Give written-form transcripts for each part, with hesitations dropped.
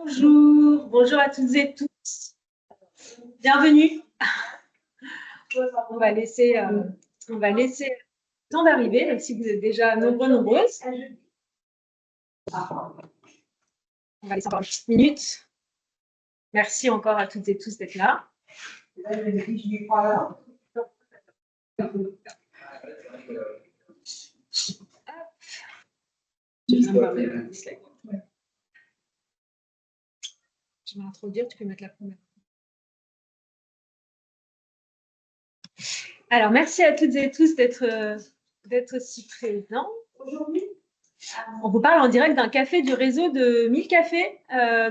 Bonjour, bonjour à toutes et tous. Bienvenue. On va laisser le temps d'arriver, même si vous êtes déjà nombreuses. On va laisser encore une petite minute. Merci encore à toutes et tous d'être là. Je vais introduire, tu peux mettre la première. Alors, merci à toutes et tous d'être aussi présents aujourd'hui. On vous parle en direct d'un café du réseau de 1000 cafés.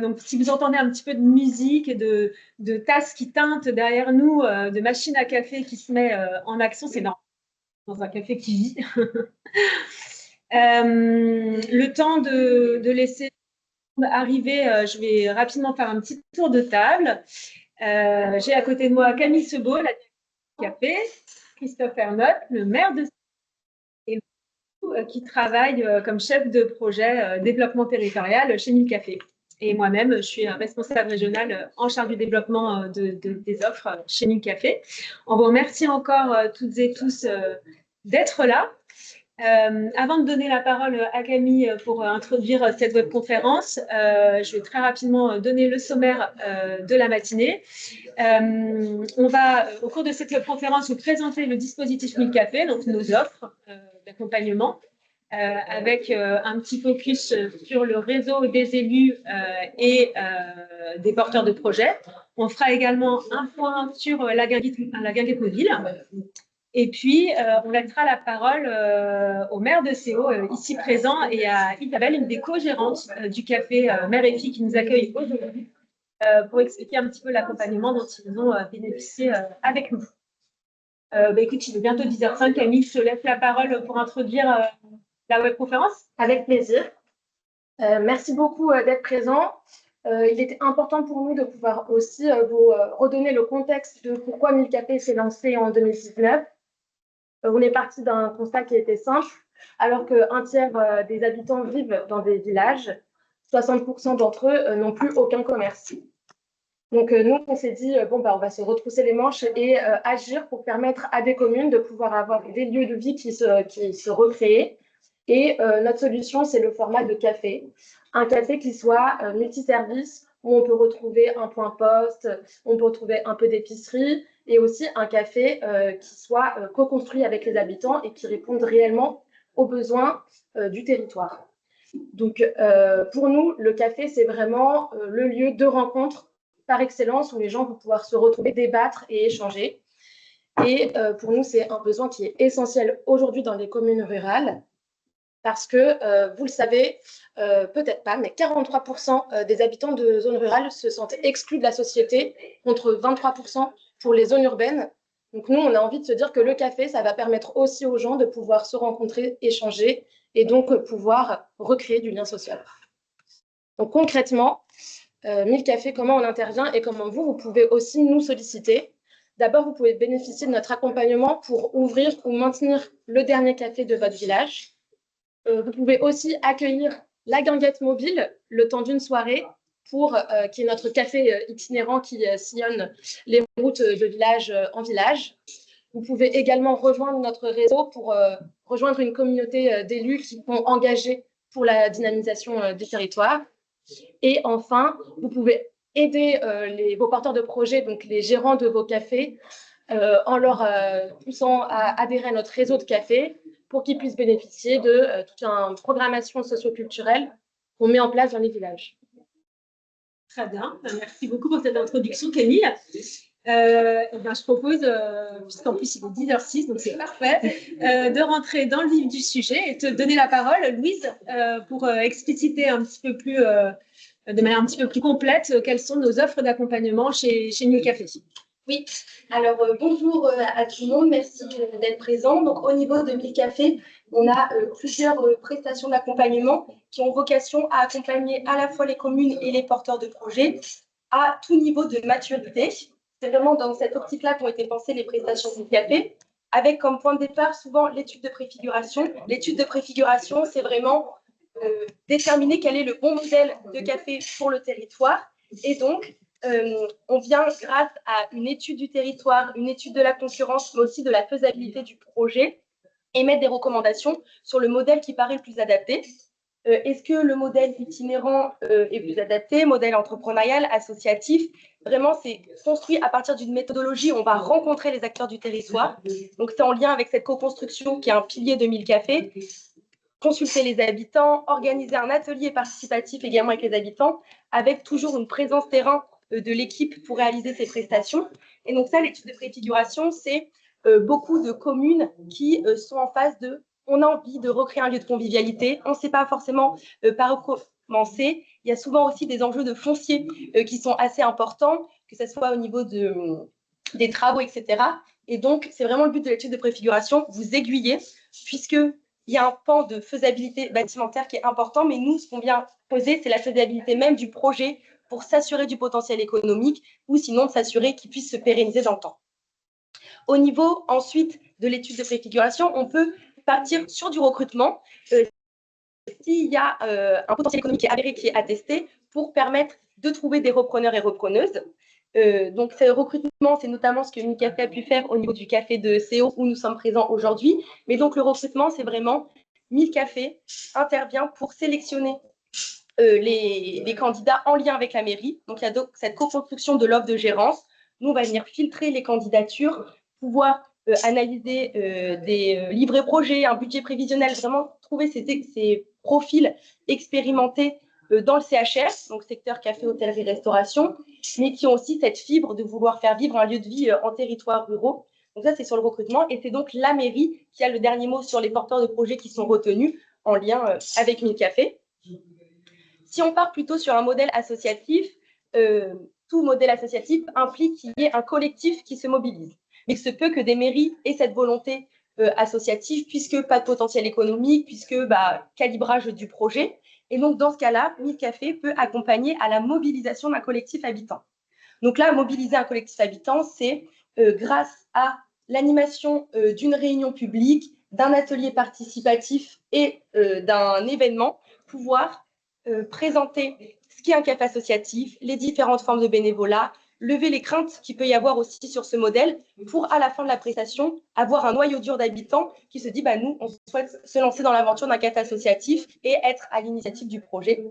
Donc, si vous entendez un petit peu de musique et de tasses qui teintent derrière nous, de machines à café qui se met en action, c'est normal dans un café qui vit. Le temps de laisser arriver, je vais rapidement faire un petit tour de table. J'ai à côté de moi Camille Sebaud, la directrice du café, Christophe Ernotte, le maire de qui travaille comme chef de projet développement territorial chez 1000 Cafés. Et moi-même, je suis responsable régionale en charge du développement des offres chez 1000 Cafés. On vous remercie encore toutes et tous d'être là. Avant de donner la parole à Camille pour introduire cette webconférence, je vais très rapidement donner le sommaire de la matinée. On va, au cours de cette webconférence, vous présenter le dispositif 1000 Cafés, donc nos offres d'accompagnement, avec un petit focus sur le réseau des élus et des porteurs de projets. On fera également un point sur la guinguette mobile. Et puis, on laissera la parole au maire de Séo, ici présent, et à Isabelle, une des co-gérantes du café Mère et Fille qui nous accueille aujourd'hui, pour expliquer un petit peu l'accompagnement dont ils ont bénéficié avec nous. Écoute, il est bientôt 10h05. Camille, je te laisse la parole pour introduire la webconférence. Avec plaisir. Merci beaucoup d'être présent. Il était important pour nous de pouvoir aussi vous redonner le contexte de pourquoi 1000 Cafés s'est lancé en 2019. On est parti d'un constat qui était simple. Alors qu'un tiers des habitants vivent dans des villages, 60% d'entre eux n'ont plus aucun commerce. Donc, nous, on s'est dit, on va se retrousser les manches et agir pour permettre à des communes de pouvoir avoir des lieux de vie qui se recréent. Et notre solution, c'est le format de café. Un café qui soit multiservice, où on peut retrouver un point poste, on peut retrouver un peu d'épicerie, et aussi un café qui soit co-construit avec les habitants et qui réponde réellement aux besoins du territoire. Donc, pour nous, le café, c'est vraiment le lieu de rencontre par excellence où les gens vont pouvoir se retrouver, débattre et échanger. Et pour nous, c'est un besoin qui est essentiel aujourd'hui dans les communes rurales parce que, vous le savez, peut-être pas, mais 43% des habitants de zones rurales se sentent exclus de la société contre 23% pour les zones urbaines. Donc nous, on a envie de se dire que le café, ça va permettre aussi aux gens de pouvoir se rencontrer, échanger et donc pouvoir recréer du lien social. Donc concrètement, 1000 Cafés, comment on intervient et comment vous pouvez aussi nous solliciter. D'abord, vous pouvez bénéficier de notre accompagnement pour ouvrir ou maintenir le dernier café de votre village. Vous pouvez aussi accueillir la guinguette mobile le temps d'une soirée qui est notre café itinérant qui sillonne les routes de village en village. Vous pouvez également rejoindre notre réseau pour rejoindre une communauté d'élus qui sont engagés pour la dynamisation des territoires. Et enfin, vous pouvez aider vos porteurs de projets, donc les gérants de vos cafés, en leur poussant à adhérer à notre réseau de cafés pour qu'ils puissent bénéficier de toute une programmation socioculturelle qu'on met en place dans les villages. Très bien, merci beaucoup pour cette introduction, Camille. Je propose, puisqu'en plus il est 10h06, donc c'est parfait, de rentrer dans le vif du sujet et te donner la parole, Louise, pour expliciter un petit peu plus, de manière un petit peu plus complète, quelles sont nos offres d'accompagnement chez 1000 Cafés. Oui, alors bonjour à tout le monde, merci d'être présent. Donc au niveau de 1000 Cafés, on a plusieurs prestations d'accompagnement qui ont vocation à accompagner à la fois les communes et les porteurs de projets à tout niveau de maturité. C'est vraiment dans cette optique-là qu'ont été pensées les prestations 1000 Cafés, avec comme point de départ souvent l'étude de préfiguration. L'étude de préfiguration, c'est vraiment déterminer quel est le bon modèle de café pour le territoire. Et donc, on vient, grâce à une étude du territoire, une étude de la concurrence, mais aussi de la faisabilité du projet, émettre des recommandations sur le modèle qui paraît le plus adapté. Est-ce que le modèle itinérant est plus adapté, modèle entrepreneurial, associatif? Vraiment, c'est construit à partir d'une méthodologie où on va rencontrer les acteurs du territoire. Donc, c'est en lien avec cette co-construction qui est un pilier de 1000 cafés. Consulter les habitants, organiser un atelier participatif également avec les habitants, avec toujours une présence terrain de l'équipe pour réaliser ces prestations. Et donc ça, l'étude de préfiguration, c'est beaucoup de communes qui sont en phase de on a envie de recréer un lieu de convivialité, on ne sait pas forcément par où commencer. Il y a souvent aussi des enjeux de foncier qui sont assez importants, que ce soit au niveau des travaux, etc. Et donc, c'est vraiment le but de l'étude de préfiguration, vous aiguiller, puisque il y a un pan de faisabilité bâtimentaire qui est important, mais nous, ce qu'on vient poser, c'est la faisabilité même du projet pour s'assurer du potentiel économique ou sinon de s'assurer qu'il puisse se pérenniser dans le temps. Au niveau ensuite de l'étude de préfiguration, on peut partir sur du recrutement s'il y a un potentiel économique qui est avéré, qui est attesté, pour permettre de trouver des repreneurs et repreneuses. Donc, ce recrutement, c'est notamment ce que MilCafé a pu faire au niveau du café de CO où nous sommes présents aujourd'hui. Mais donc, le recrutement, c'est vraiment MilCafé intervient pour sélectionner les candidats en lien avec la mairie. Donc, il y a donc cette co-construction de l'offre de gérance. Nous, on va venir filtrer les candidatures, pouvoir analyser des livrets projets, un budget prévisionnel, vraiment trouver ces profils expérimentés dans le CHR, donc secteur café, hôtellerie, restauration, mais qui ont aussi cette fibre de vouloir faire vivre un lieu de vie en territoire ruraux. Donc ça, c'est sur le recrutement. Et c'est donc la mairie qui a le dernier mot sur les porteurs de projets qui sont retenus en lien avec MilCafé. Si on part plutôt sur un modèle associatif, tout modèle associatif implique qu'il y ait un collectif qui se mobilise. Mais il se peut que des mairies aient cette volonté associative, puisque pas de potentiel économique, puisque calibrage du projet. Et donc, dans ce cas-là, MilCafé peut accompagner à la mobilisation d'un collectif habitant. Donc là, mobiliser un collectif habitant, c'est grâce à l'animation d'une réunion publique, d'un atelier participatif et d'un événement, pouvoir présenter ce qu'est un café associatif, les différentes formes de bénévolat, lever les craintes qu'il peut y avoir aussi sur ce modèle pour, à la fin de la prestation, avoir un noyau dur d'habitants qui se dit nous, on souhaite se lancer dans l'aventure d'un café associatif et être à l'initiative du projet.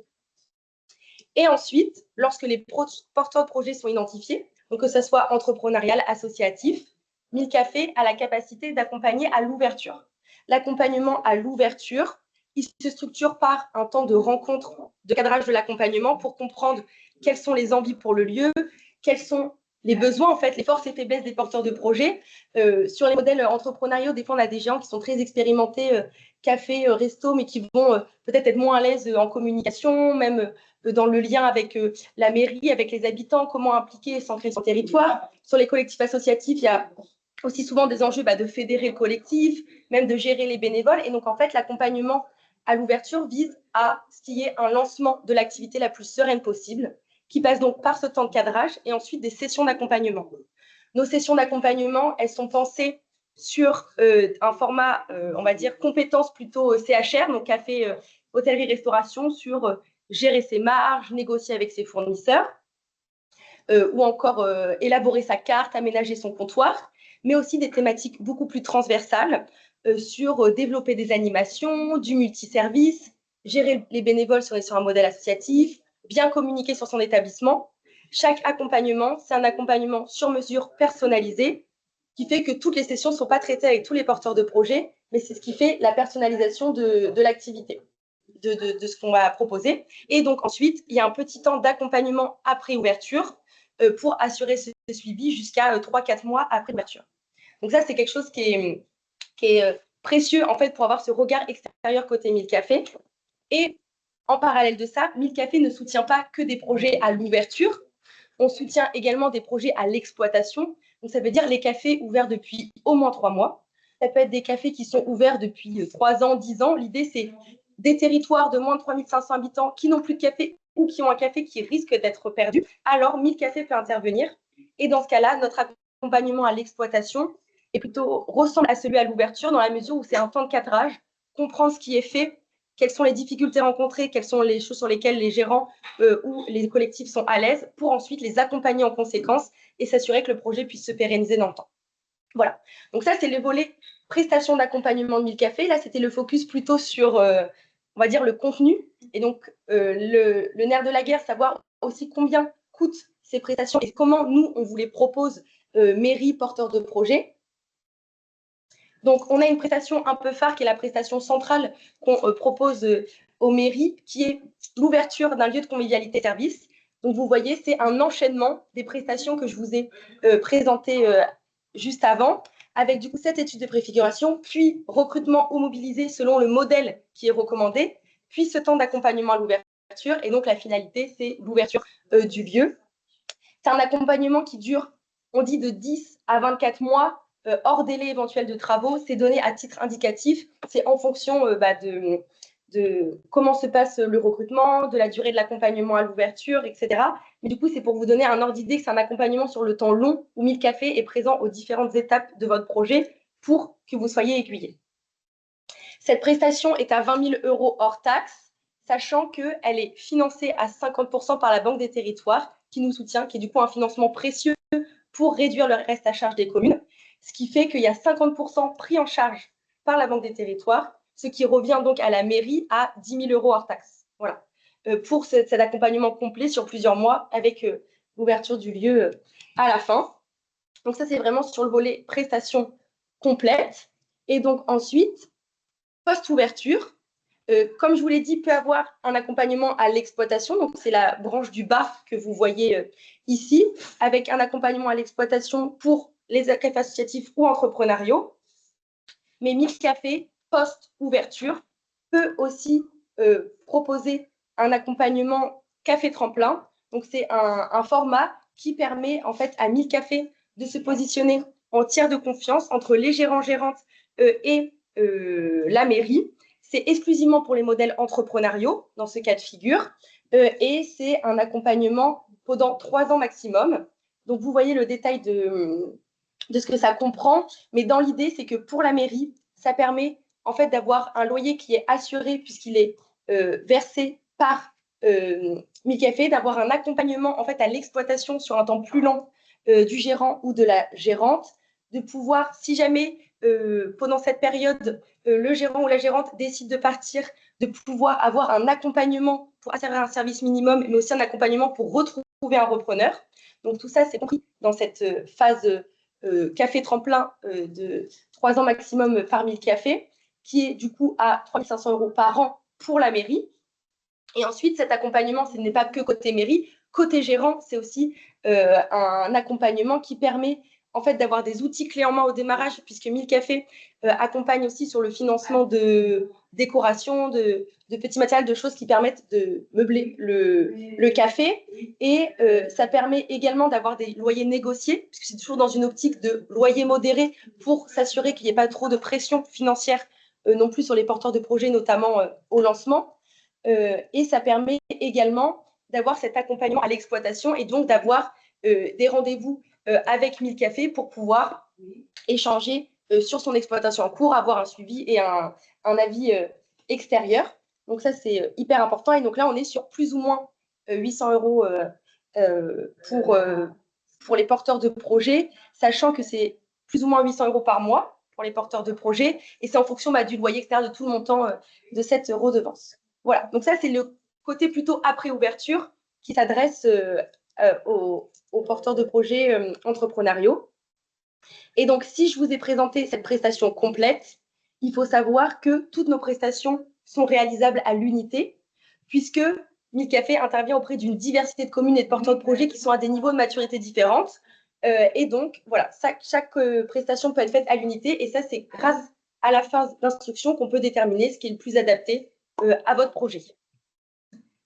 Et ensuite, lorsque les porteurs de projets sont identifiés, donc que ce soit entrepreneurial, associatif, MilCafé a la capacité d'accompagner à l'ouverture. L'accompagnement à l'ouverture, il se structure par un temps de rencontre, de cadrage de l'accompagnement pour comprendre quelles sont les envies pour le lieu, quels sont les besoins, en fait, les forces et faiblesses des porteurs de projets. Sur les modèles entrepreneuriaux, des fois, on a des gens qui sont très expérimentés, café, resto, mais qui vont peut-être être moins à l'aise en communication, même dans le lien avec la mairie, avec les habitants, comment impliquer et s'ancrer sur le territoire. Sur les collectifs associatifs, il y a aussi souvent des enjeux de fédérer le collectif, même de gérer les bénévoles. Et donc, en fait, l'accompagnement à l'ouverture vise à ce qu'il y ait un lancement de l'activité la plus sereine possible, qui passe donc par ce temps de cadrage et ensuite des sessions d'accompagnement. Nos sessions d'accompagnement, elles sont pensées sur un format, on va dire, compétences plutôt CHR, donc café, hôtellerie, restauration, sur gérer ses marges, négocier avec ses fournisseurs, ou encore élaborer sa carte, aménager son comptoir, mais aussi des thématiques beaucoup plus transversales sur développer des animations, du multiservice, gérer les bénévoles sur un modèle associatif, bien communiquer sur son établissement. Chaque accompagnement, c'est un accompagnement sur mesure personnalisé qui fait que toutes les sessions ne sont pas traitées avec tous les porteurs de projets, mais c'est ce qui fait la personnalisation de l'activité, de ce qu'on va proposer. Et donc ensuite, il y a un petit temps d'accompagnement après ouverture pour assurer ce suivi jusqu'à 3-4 mois après l'ouverture. Donc ça, c'est quelque chose qui est précieux en fait pour avoir ce regard extérieur côté MilCafé. Et en parallèle de ça, MilCafé ne soutient pas que des projets à l'ouverture, on soutient également des projets à l'exploitation. Donc ça veut dire les cafés ouverts depuis au moins 3 mois. Ça peut être des cafés qui sont ouverts depuis 3 ans, 10 ans. L'idée, c'est des territoires de moins de 3500 habitants qui n'ont plus de café ou qui ont un café qui risque d'être perdu. Alors, MilCafé peut intervenir. Et dans ce cas-là, notre accompagnement à l'exploitation ressemble à celui à l'ouverture dans la mesure où c'est un temps de cadrage, comprendre ce qui est fait, quelles sont les difficultés rencontrées, quelles sont les choses sur lesquelles les gérants ou les collectifs sont à l'aise, pour ensuite les accompagner en conséquence et s'assurer que le projet puisse se pérenniser dans le temps. Voilà, donc ça, c'est le volet prestation d'accompagnement de 1000 cafés. Là, c'était le focus plutôt sur, on va dire, le contenu. Et donc, le nerf de la guerre, savoir aussi combien coûtent ces prestations et comment nous, on vous les propose, mairie, porteurs de projet. Donc, on a une prestation un peu phare qui est la prestation centrale qu'on propose aux mairies, qui est l'ouverture d'un lieu de convivialité service. Donc, vous voyez, c'est un enchaînement des prestations que je vous ai présentées juste avant, avec du coup cette étude de préfiguration, puis recrutement ou mobilisé selon le modèle qui est recommandé, puis ce temps d'accompagnement à l'ouverture. Et donc, la finalité, c'est l'ouverture du lieu. C'est un accompagnement qui dure, on dit, de 10 à 24 mois, hors délai éventuel de travaux. C'est donné à titre indicatif. C'est en fonction de comment se passe le recrutement, de la durée de l'accompagnement à l'ouverture, etc. Mais du coup, c'est pour vous donner un ordre d'idée que c'est un accompagnement sur le temps long où 1000 cafés est présent aux différentes étapes de votre projet pour que vous soyez aiguillés. Cette prestation est à 20 000 € hors taxe, sachant qu'elle est financée à 50% par la Banque des Territoires, qui nous soutient, qui est du coup un financement précieux pour réduire le reste à charge des communes, ce qui fait qu'il y a 50% pris en charge par la Banque des Territoires, ce qui revient donc à la mairie à 10 000 € hors taxe. Voilà, pour cet accompagnement complet sur plusieurs mois avec l'ouverture du lieu à la fin. Donc ça, c'est vraiment sur le volet prestation complète. Et donc ensuite, post-ouverture, comme je vous l'ai dit, peut avoir un accompagnement à l'exploitation. Donc, c'est la branche du bas que vous voyez ici, avec un accompagnement à l'exploitation pour les cafés associatifs ou entrepreneuriaux. Mais 1000 cafés post-ouverture peut aussi proposer un accompagnement café tremplin. Donc, c'est un format qui permet en fait à 1000 cafés de se positionner en tiers de confiance entre les gérants-gérantes et la mairie. C'est exclusivement pour les modèles entrepreneuriaux dans ce cas de figure et c'est un accompagnement pendant 3 ans maximum. Donc, vous voyez le détail de ce que ça comprend, mais dans l'idée, c'est que pour la mairie, ça permet en fait d'avoir un loyer qui est assuré puisqu'il est versé par 1000 cafés, d'avoir un accompagnement en fait à l'exploitation sur un temps plus long du gérant ou de la gérante, de pouvoir, si jamais pendant cette période, le gérant ou la gérante décide de partir, de pouvoir avoir un accompagnement pour assurer un service minimum, mais aussi un accompagnement pour retrouver un repreneur. Donc, tout ça, c'est compris dans cette phase café tremplin de 3 ans maximum par 1000 cafés, qui est du coup à 3 500 € par an pour la mairie. Et ensuite, cet accompagnement, ce n'est pas que côté mairie. Côté gérant, c'est aussi un accompagnement qui permet en fait d'avoir des outils clés en main au démarrage, puisque 1000 cafés accompagne aussi sur le financement de décoration, de petits matériels, de choses qui permettent de meubler le café. Et ça permet également d'avoir des loyers négociés, puisque c'est toujours dans une optique de loyer modéré pour s'assurer qu'il n'y ait pas trop de pression financière non plus sur les porteurs de projets, notamment au lancement. Et ça permet également d'avoir cet accompagnement à l'exploitation et donc d'avoir des rendez-vous avec 1000 cafés pour pouvoir échanger sur son exploitation en cours, avoir un suivi et un avis extérieur. Donc ça, c'est hyper important. Et donc là, on est sur plus ou moins 800 € pour les porteurs de projets, sachant que c'est plus ou moins 800 € par mois pour les porteurs de projets. Et c'est en fonction du loyer extérieur, de tout le montant de cette redevance. Voilà, donc ça, c'est le côté plutôt après ouverture qui s'adresse aux porteurs de projets entrepreneuriaux. Et donc, si je vous ai présenté cette prestation complète, il faut savoir que toutes nos prestations sont réalisables à l'unité, puisque 1000 cafés intervient auprès d'une diversité de communes et de porteurs de projets qui sont à des niveaux de maturité différents. Et donc, voilà, chaque prestation peut être faite à l'unité. Et ça, c'est grâce à la phase d'instruction qu'on peut déterminer ce qui est le plus adapté à votre projet.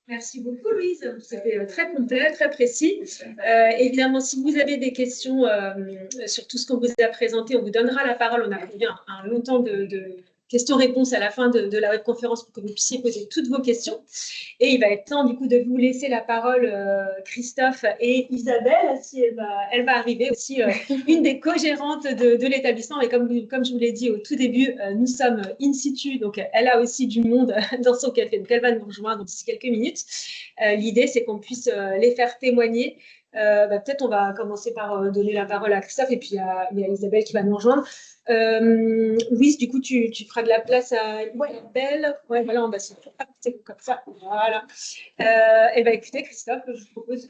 Merci beaucoup, Louise. C'était très complet, très précis. Évidemment, si vous avez des questions sur tout ce qu'on vous a présenté, on vous donnera la parole. On a prévu un long temps de questions-réponses à la fin de la webconférence pour que vous puissiez poser toutes vos questions. Et il va être temps du coup de vous laisser la parole, Christophe et Isabelle, si elle va arriver aussi, une des co-gérantes de l'établissement. Et comme je vous l'ai dit au tout début, nous sommes in situ, donc elle a aussi du monde dans son café. Donc elle va nous rejoindre d'ici quelques minutes. L'idée, c'est qu'on puisse les faire témoigner. Peut-être on va commencer par donner la parole à Christophe et puis il y a Isabelle qui va nous rejoindre. Louise, du coup, tu feras de la place à Isabelle. Ouais, voilà, c'est comme ça. Voilà. Et écoutez, Christophe, je vous propose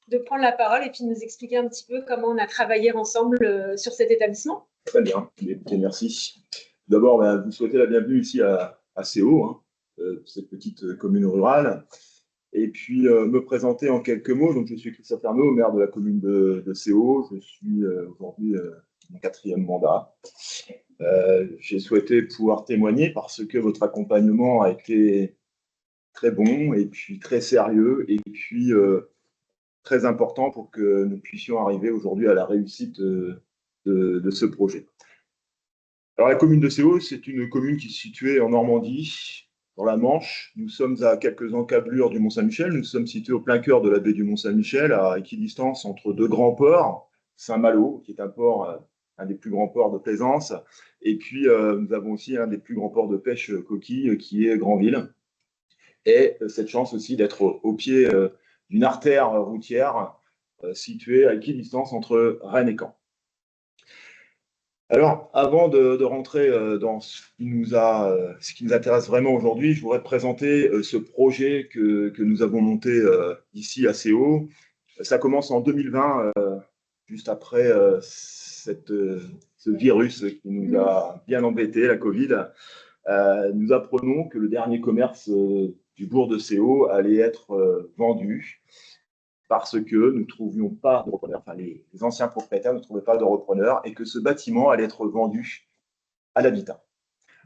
de prendre la parole et puis de nous expliquer un petit peu comment on a travaillé ensemble sur cet établissement. Très bien. Écoutez, merci. D'abord, vous souhaitez la bienvenue ici à CO, hein, cette petite commune rurale. Et puis, me présenter en quelques mots. Donc, je suis Christophe Ernaud, maire de la commune de CO. Je suis aujourd'hui mon 4e mandat. J'ai souhaité pouvoir témoigner parce que votre accompagnement a été très bon et puis très sérieux et puis très important pour que nous puissions arriver aujourd'hui à la réussite de ce projet. Alors, la commune de CO, c'est une commune qui est située en Normandie, dans la Manche. Nous sommes à quelques encablures du Mont-Saint-Michel. Nous sommes situés au plein cœur de la baie du Mont-Saint-Michel, à équidistance entre deux grands ports, Saint-Malo, qui est un port, un des plus grands ports de plaisance, et puis nous avons aussi un des plus grands ports de pêche coquille, qui est Granville. Et cette chance aussi d'être au pied d'une artère routière située à équidistance entre Rennes et Caen. Alors, avant de rentrer dans ce qui nous intéresse vraiment aujourd'hui, je voudrais présenter ce projet que nous avons monté ici à CO. Ça commence en 2020, juste après ce virus qui nous a bien embêtés, la Covid. Nous apprenons que le dernier commerce du bourg de CO allait être vendu, parce que nous ne trouvions pas de repreneur, enfin les anciens propriétaires ne trouvaient pas de repreneur et que ce bâtiment allait être vendu à l'habitat.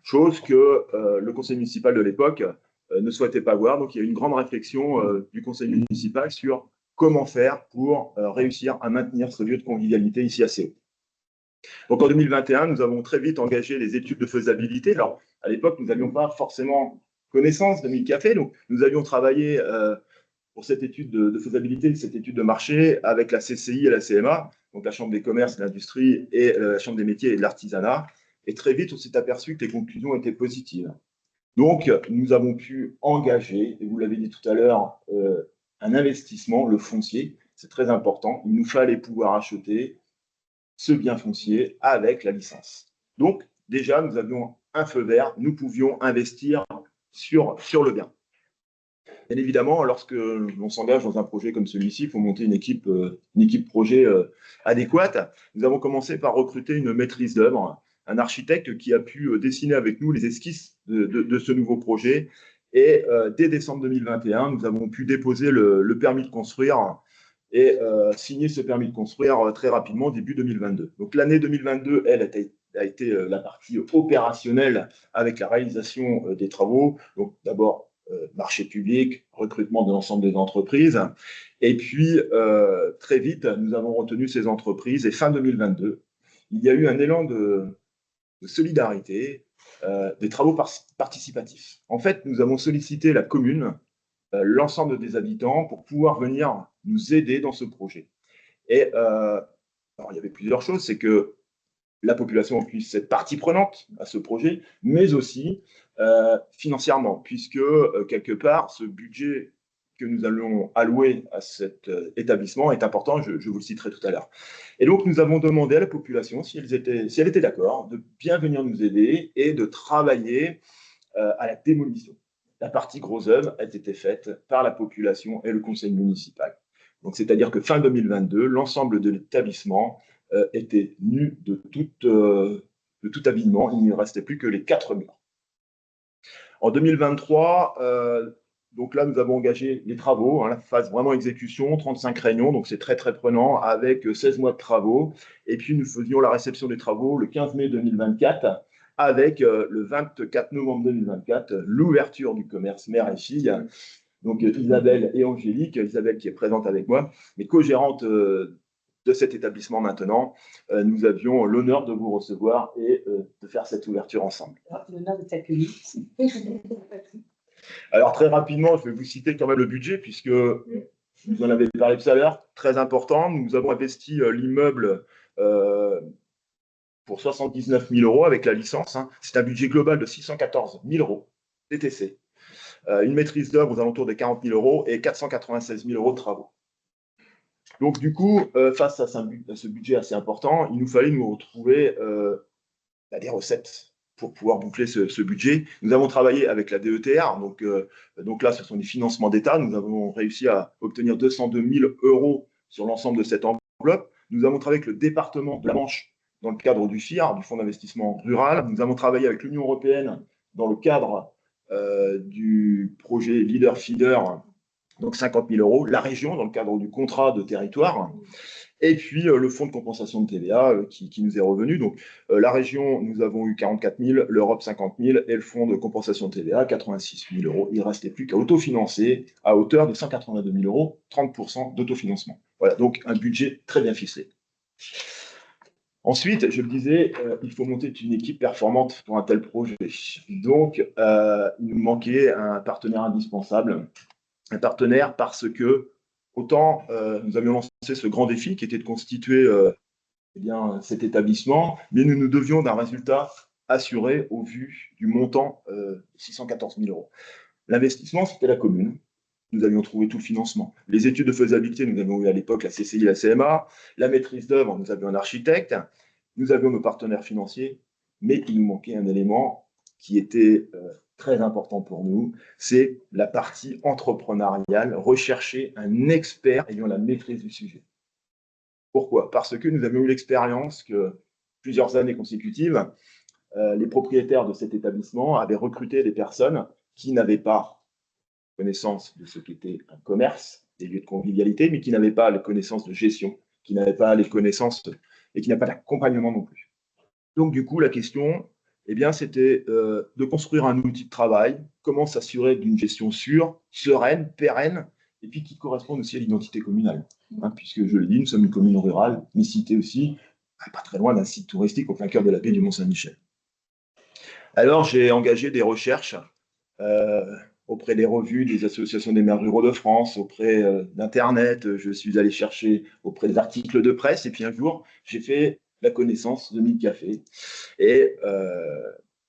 Chose que le conseil municipal de l'époque ne souhaitait pas voir. Donc il y a eu une grande réflexion du conseil municipal sur comment faire pour réussir à maintenir ce lieu de convivialité ici à CO. Donc en 2021, nous avons très vite engagé les études de faisabilité. Alors à l'époque, nous n'avions pas forcément connaissance de Mille Café, donc nous avions travaillé pour cette étude de faisabilité, cette étude de marché avec la CCI et la CMA, donc la Chambre des commerces et de l'industrie et la Chambre des métiers et de l'artisanat. Et très vite, on s'est aperçu que les conclusions étaient positives. Donc, nous avons pu engager, et vous l'avez dit tout à l'heure, un investissement, le foncier. C'est très important. Il nous fallait pouvoir acheter ce bien foncier avec la licence. Donc, déjà, nous avions un feu vert. Nous pouvions investir sur le bien. Bien évidemment, lorsque l'on s'engage dans un projet comme celui-ci, il faut monter une équipe projet adéquate. Nous avons commencé par recruter une maîtrise d'œuvre, un architecte qui a pu dessiner avec nous les esquisses de ce nouveau projet. Et dès décembre 2021, nous avons pu déposer le permis de construire et signer ce permis de construire très rapidement, début 2022. Donc l'année 2022, elle a été la partie opérationnelle avec la réalisation des travaux. Donc d'abord, marché public, recrutement de l'ensemble des entreprises. Et puis, très vite, nous avons retenu ces entreprises. Et fin 2022, il y a eu un élan de solidarité, des travaux participatifs. En fait, nous avons sollicité la commune, l'ensemble des habitants, pour pouvoir venir nous aider dans ce projet. Et alors, il y avait plusieurs choses. C'est que la population puisse être partie prenante à ce projet, mais aussi financièrement, puisque quelque part, ce budget que nous allons allouer à cet établissement est important, je vous le citerai tout à l'heure. Et donc, nous avons demandé à la population, si elle était d'accord, de bien venir nous aider et de travailler à la démolition. La partie gros œuvre a été faite par la population et le conseil municipal. Donc, c'est-à-dire que fin 2022, l'ensemble de l'établissement était nu de tout habillement. Il ne restait plus que les 4 murs. En 2023, donc là, nous avons engagé les travaux, la phase vraiment exécution, 35 réunions, donc c'est très, très prenant, avec 16 mois de travaux. Et puis, nous faisions la réception des travaux le 15 mai 2024, avec le 24 novembre 2024, l'ouverture du commerce mère et fille. Donc, Isabelle et Angélique, Isabelle qui est présente avec moi, mes co-gérantes de cet établissement maintenant, nous avions l'honneur de vous recevoir et de faire cette ouverture ensemble. L'honneur de t'accueillir. Alors très rapidement, je vais vous citer quand même le budget puisque vous en avez parlé tout à l'heure, très important. Nous avons investi l'immeuble pour 79 000 euros avec la licence. Hein. C'est un budget global de 614 000 euros TTC. Une maîtrise d'œuvre aux alentours des 40 000 euros et 496 000 euros de travaux. Donc du coup, face à ce budget assez important, il nous fallait nous retrouver des recettes pour pouvoir boucler ce budget. Nous avons travaillé avec la DETR, donc là, ce sont des financements d'État. Nous avons réussi à obtenir 202 000 euros sur l'ensemble de cette enveloppe. Nous avons travaillé avec le département de la Manche dans le cadre du FIR, du Fonds d'investissement rural. Nous avons travaillé avec l'Union européenne dans le cadre du projet Leader Feeder, donc 50 000 euros. La région dans le cadre du contrat de territoire. Et puis le fonds de compensation de TVA qui nous est revenu. Donc la région, nous avons eu 44 000, l'Europe 50 000 et le fonds de compensation de TVA 86 000 euros. Il ne restait plus qu'à autofinancer à hauteur de 182 000 euros, 30% d'autofinancement. Voilà, donc un budget très bien ficelé. Ensuite, je le disais, il faut monter une équipe performante pour un tel projet. Donc il nous manquait un partenaire indispensable, un partenaire parce que autant nous avions lancé ce grand défi qui était de constituer cet établissement, mais nous devions d'un résultat assuré au vu du montant 614 000 euros. L'investissement, c'était la commune. Nous avions trouvé tout le financement. Les études de faisabilité, nous avions eu à l'époque la CCI, la CMA. La maîtrise d'œuvre, nous avions un architecte. Nous avions nos partenaires financiers, mais il nous manquait un élément qui était très important pour nous, c'est la partie entrepreneuriale, rechercher un expert ayant la maîtrise du sujet. Pourquoi? Parce que nous avions eu l'expérience que plusieurs années consécutives, les propriétaires de cet établissement avaient recruté des personnes qui n'avaient pas connaissance de ce qu'était un commerce, des lieux de convivialité, mais qui n'avaient pas les connaissances de gestion, qui n'avaient pas les connaissances et qui n'avaient pas d'accompagnement non plus. Donc du coup, la question, eh bien, c'était de construire un outil de travail, comment s'assurer d'une gestion sûre, sereine, pérenne, et puis qui corresponde aussi à l'identité communale. Hein, puisque, je l'ai dit, nous sommes une commune rurale, mi-cité aussi, pas très loin d'un site touristique au plein cœur de la baie du Mont-Saint-Michel. Alors, j'ai engagé des recherches auprès des revues, des associations des maires ruraux de France, auprès d'Internet, je suis allé chercher auprès des articles de presse, et puis un jour, j'ai fait la connaissance de Mille Café. Et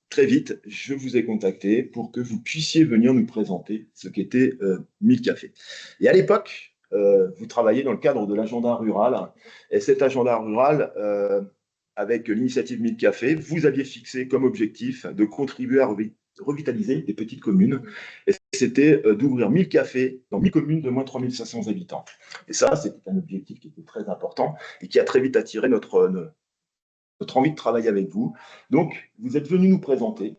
très vite, je vous ai contacté pour que vous puissiez venir nous présenter ce qu'était Mille Café. Et à l'époque, vous travailliez dans le cadre de l'agenda rural. Et cet agenda rural, avec l'initiative Mille Café, vous aviez fixé comme objectif de contribuer à revitaliser des petites communes. Et c'était d'ouvrir 1000 cafés dans 1000 communes de moins de 3500 habitants. Et ça, c'était un objectif qui était très important et qui a très vite attiré notre envie de travailler avec vous. Donc, vous êtes venu nous présenter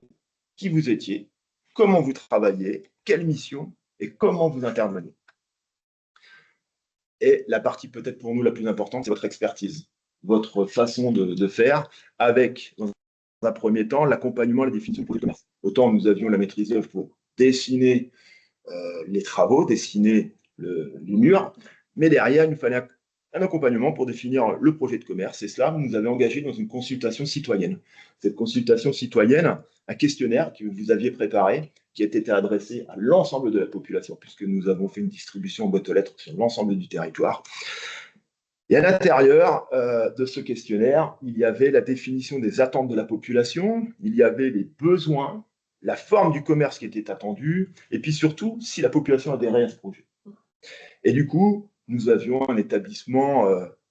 qui vous étiez, comment vous travaillez, quelle mission et comment vous intervenez. Et la partie peut-être pour nous la plus importante, c'est votre expertise, votre façon de faire avec, dans un premier temps, l'accompagnement et la définition pour les commerces. Autant nous avions la maîtrise d'œuvre pour dessiner les travaux, dessiner les murs, mais derrière, il nous fallait un accompagnement pour définir le projet de commerce. Et cela, vous nous avez engagé dans une consultation citoyenne. Cette consultation citoyenne, un questionnaire que vous aviez préparé, qui a été adressé à l'ensemble de la population, puisque nous avons fait une distribution en boîte aux lettres sur l'ensemble du territoire. Et à l'intérieur de ce questionnaire, il y avait la définition des attentes de la population, il y avait les besoins, la forme du commerce qui était attendue, et puis surtout, si la population adhérait à ce projet. Et du coup, nous avions un établissement,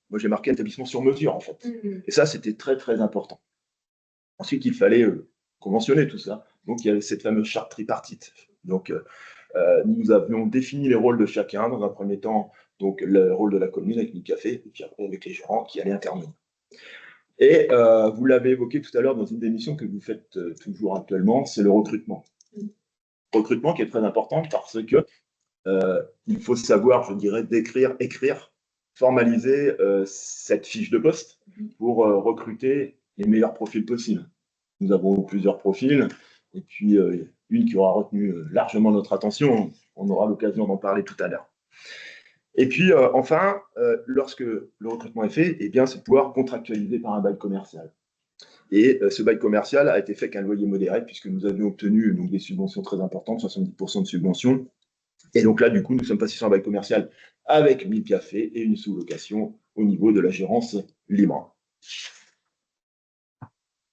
moi j'ai marqué un établissement sur mesure en fait. Et ça, c'était très très important. Ensuite, il fallait conventionner tout ça. Donc, il y avait cette fameuse charte tripartite. Donc, nous avions défini les rôles de chacun. Dans un premier temps, donc le rôle de la commune avec Mille Café, et puis après avec les gérants qui allaient intervenir. Et vous l'avez évoqué tout à l'heure dans une des missions que vous faites toujours actuellement, c'est le recrutement. Recrutement qui est très important parce que il faut savoir, je dirais, décrire, écrire, formaliser cette fiche de poste pour recruter les meilleurs profils possibles. Nous avons plusieurs profils, et puis une qui aura retenu largement notre attention. On aura l'occasion d'en parler tout à l'heure. Et puis, enfin, lorsque le recrutement est fait, eh bien, c'est de pouvoir contractualiser par un bail commercial. Et ce bail commercial a été fait qu'un loyer modéré, puisque nous avions obtenu donc, des subventions très importantes, 70% de subventions. Et donc là, du coup, nous sommes passés sur un bail commercial avec 1000 cafés et une sous-location au niveau de la gérance libre.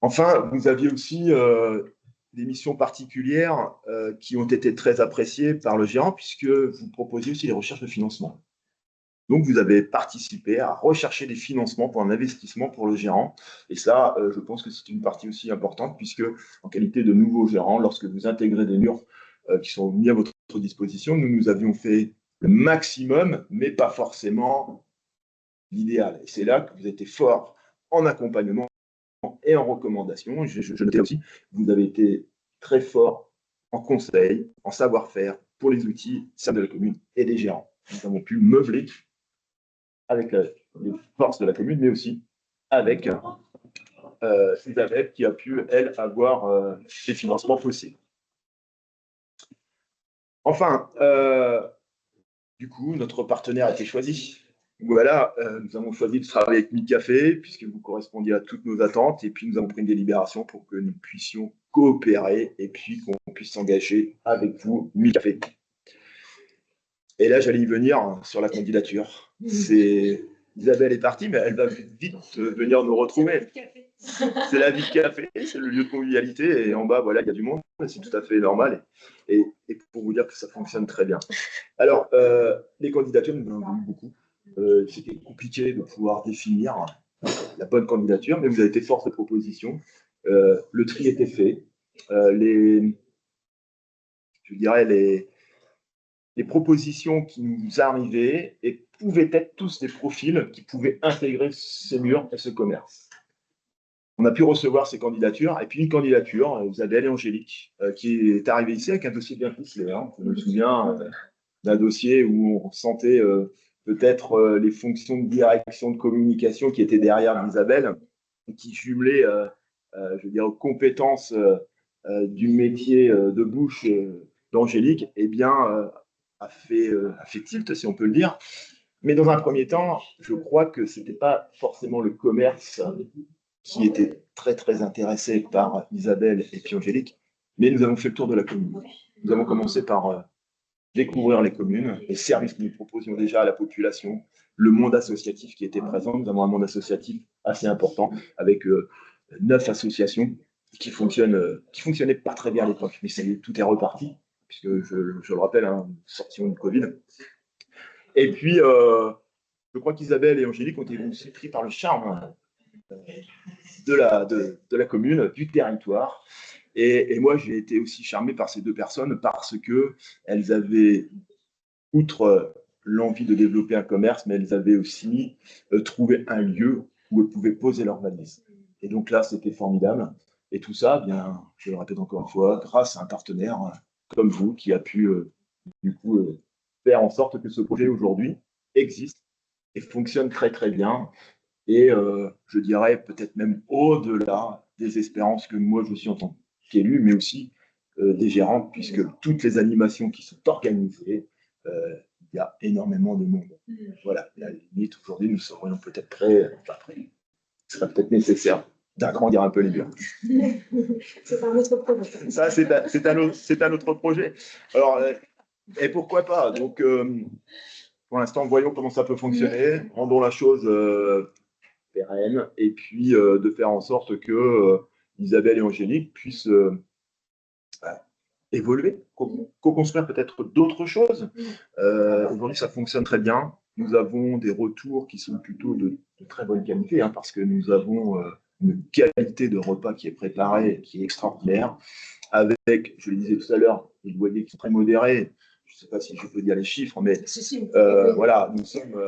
Enfin, vous aviez aussi des missions particulières qui ont été très appréciées par le gérant, puisque vous proposiez aussi des recherches de financement. Donc, vous avez participé à rechercher des financements pour un investissement pour le gérant. Et ça, je pense que c'est une partie aussi importante, puisque en qualité de nouveau gérant, lorsque vous intégrez des murs qui sont mis à votre disposition, nous avions fait le maximum, mais pas forcément l'idéal. Et c'est là que vous étiez fort en accompagnement et en recommandation. Je notais aussi, vous avez été très fort en conseil, en savoir-faire pour les outils, services de la commune et des gérants. Nous avons pu meubler avec les forces de la commune, mais aussi avec Isabelle qui a pu, elle, avoir les financements possibles. Enfin, du coup, notre partenaire a été choisi. Voilà, nous avons choisi de travailler avec 1000 cafés, puisque vous correspondiez à toutes nos attentes, et puis nous avons pris une délibération pour que nous puissions coopérer, et puis qu'on puisse s'engager avec vous, 1000 cafés. Et là, j'allais y venir sur la candidature. Isabelle est partie, mais elle va vite venir nous retrouver. C'est la vie de café, c'est le lieu de convivialité, et en bas, voilà, il y a du monde, c'est tout à fait normal, et pour vous dire que ça fonctionne très bien. Alors, les candidatures, nous en avons eu beaucoup. C'était compliqué de pouvoir définir la bonne candidature, mais vous avez été force de proposition. Le tri était fait. Je dirais les propositions qui nous arrivaient et pouvaient être tous des profils qui pouvaient intégrer ces murs et ce commerce. On a pu recevoir ces candidatures, et puis une candidature, Isabelle et Angélique, qui est arrivée ici avec un dossier bien ficelé. Hein. Je me souviens d'un dossier où on sentait peut-être les fonctions de direction de communication qui étaient derrière Isabelle, et qui jumelaient, je veux dire, aux compétences du métier de bouche d'Angélique, eh bien, a fait tilt, si on peut le dire. Mais dans un premier temps, je crois que ce n'était pas forcément le commerce qui était très, très intéressé par Isabelle et puis Angélique, mais nous avons fait le tour de la commune. Nous avons commencé par découvrir les communes, les services que nous proposions déjà à la population, le monde associatif qui était présent. Nous avons un monde associatif assez important avec 9 associations qui fonctionnaient pas très bien à l'époque, mais ça y est, tout est reparti, puisque je le rappelle, hein, sortion du Covid. Et puis, je crois qu'Isabelle et Angélique ont été aussi pris par le charme de la commune, du territoire. Et moi, j'ai été aussi charmé par ces deux personnes parce qu'elles avaient, outre l'envie de développer un commerce, mais elles avaient aussi trouvé un lieu où elles pouvaient poser leurs valises. Et donc là, c'était formidable. Et tout ça, bien, je le répète encore une fois, grâce à un partenaire comme vous qui a pu, du coup, faire en sorte que ce projet aujourd'hui existe et fonctionne très, très bien. Et je dirais peut-être même au-delà des espérances que moi je suis en tant qu'élu, mais aussi des gérants, puisque toutes les animations qui sont organisées, il y a énormément de monde. Voilà, à la limite, aujourd'hui, nous serions peut-être prêts, ce serait peut-être nécessaire d'agrandir un peu les bureaux. C'est un autre projet. Ça, c'est un autre projet. Alors, et pourquoi pas? Donc, pour l'instant, voyons comment ça peut fonctionner, rendons la chose pérenne, et puis de faire en sorte que Isabelle et Angélique puissent évoluer, co-construire peut-être d'autres choses. Aujourd'hui, ça fonctionne très bien. Nous avons des retours qui sont plutôt de très bonne qualité, hein, parce que nous avons une qualité de repas qui est préparée, qui est extraordinaire, avec, je le disais tout à l'heure, des loyers qui sont très modérés. Je ne sais pas si je peux dire les chiffres, mais voilà, nous sommes...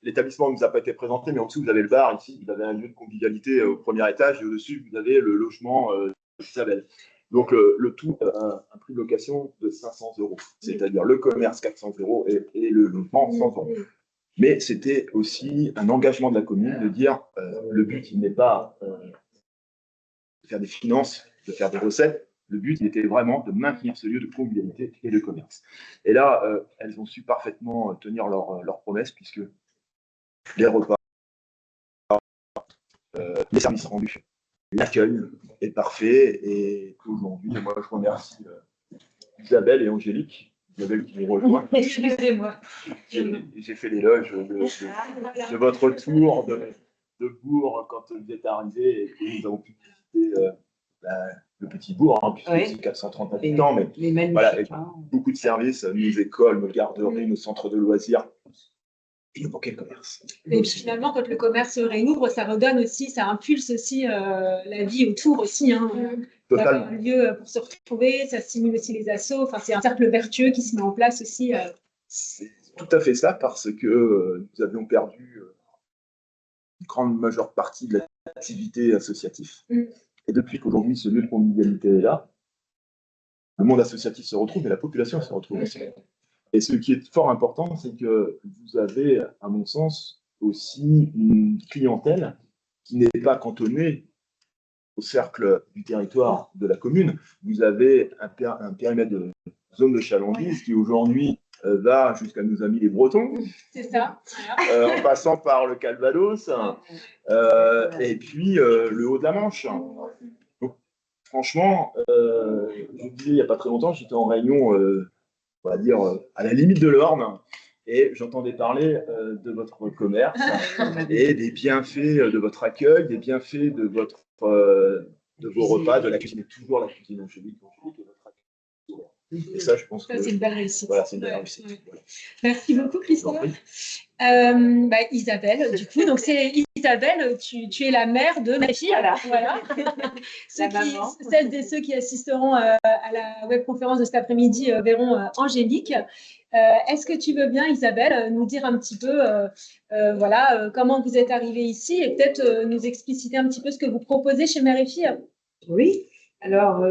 L'établissement ne nous a pas été présenté, mais en dessous, vous avez le bar. Ici, vous avez un lieu de convivialité au premier étage. Et au-dessus, vous avez le logement d'Isabelle. Donc, le tout a un prix de location de 500 €. C'est-à-dire le commerce 400 € et le logement 100 €. Mais c'était aussi un engagement de la commune de dire le but, il n'est pas de faire des finances, de faire des recettes, Le but, il était vraiment de maintenir ce lieu de convivialité et de commerce. Et là, elles ont su parfaitement tenir leur promesse, puisque les repas, les services rendus, l'accueil est parfait. Et aujourd'hui, moi, je remercie Isabelle et Angélique. Isabelle qui nous rejoint. Excusez-moi. J'ai fait l'éloge de votre tour de bourg quand vous êtes arrivé et que nous avons pu visiter le petit bourg, hein, puisque c'est 430 habitants, mais voilà, beaucoup de services, nos écoles, nos garderies, nos centres de loisirs. Il nous manquait le commerce. Et puis finalement, quand le commerce réouvre, ça redonne aussi, ça impulse aussi la vie autour aussi. Hein. Totalement. Un lieu pour se retrouver, ça stimule aussi les assos. Enfin, c'est un cercle vertueux qui se met en place aussi. C'est tout à fait ça, parce que nous avions perdu une grande majeure partie de l'activité associative. Et depuis qu'aujourd'hui, ce lieu de convivialité est là, le monde associatif se retrouve et la population se retrouve aussi. Et ce qui est fort important, c'est que vous avez, à mon sens, aussi une clientèle qui n'est pas cantonnée au cercle du territoire de la commune. Vous avez un périmètre de zone de chalandise qui aujourd'hui va jusqu'à nos amis les Bretons. C'est ça. En passant par le Calvados et puis le haut de la Manche. Donc, franchement, je disais il n'y a pas très longtemps, j'étais en réunion, on va dire, à la limite de l'Orne, et j'entendais parler de votre commerce et des bienfaits de votre accueil, des bienfaits de vos repas, de la cuisine, toujours la cuisine angélique et votre accueil. Et ça, je pense que c'est une belle réussite. Voilà, c'est une belle réussite. Ouais. Voilà. Merci beaucoup, Christophe. Isabelle, du coup, donc c'est Isabelle, tu es la mère de ma fille. Voilà. Celles et ceux qui assisteront à la webconférence de cet après-midi verront Angélique. Est-ce que tu veux bien, Isabelle, nous dire un petit peu comment vous êtes arrivée ici et peut-être nous expliciter un petit peu ce que vous proposez chez Mère et Fille? Oui, alors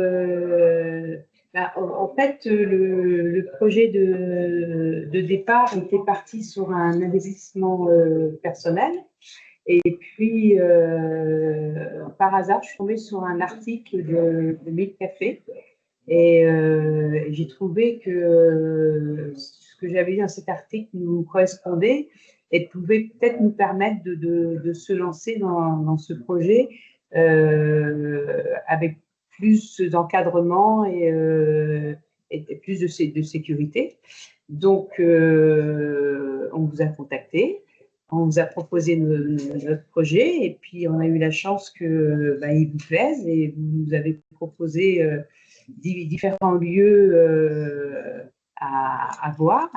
en fait, le projet de départ était parti sur un investissement personnel. Et puis, par hasard, je suis tombée sur un article de Milk Café. Et j'ai trouvé que ce que j'avais lu dans cet article nous correspondait et pouvait peut-être nous permettre de se lancer dans ce projet avec plus d'encadrement et plus de sécurité. Donc, on vous a contacté, on vous a proposé notre projet et puis on a eu la chance qu'il vous plaise et vous nous avez proposé différents lieux à voir.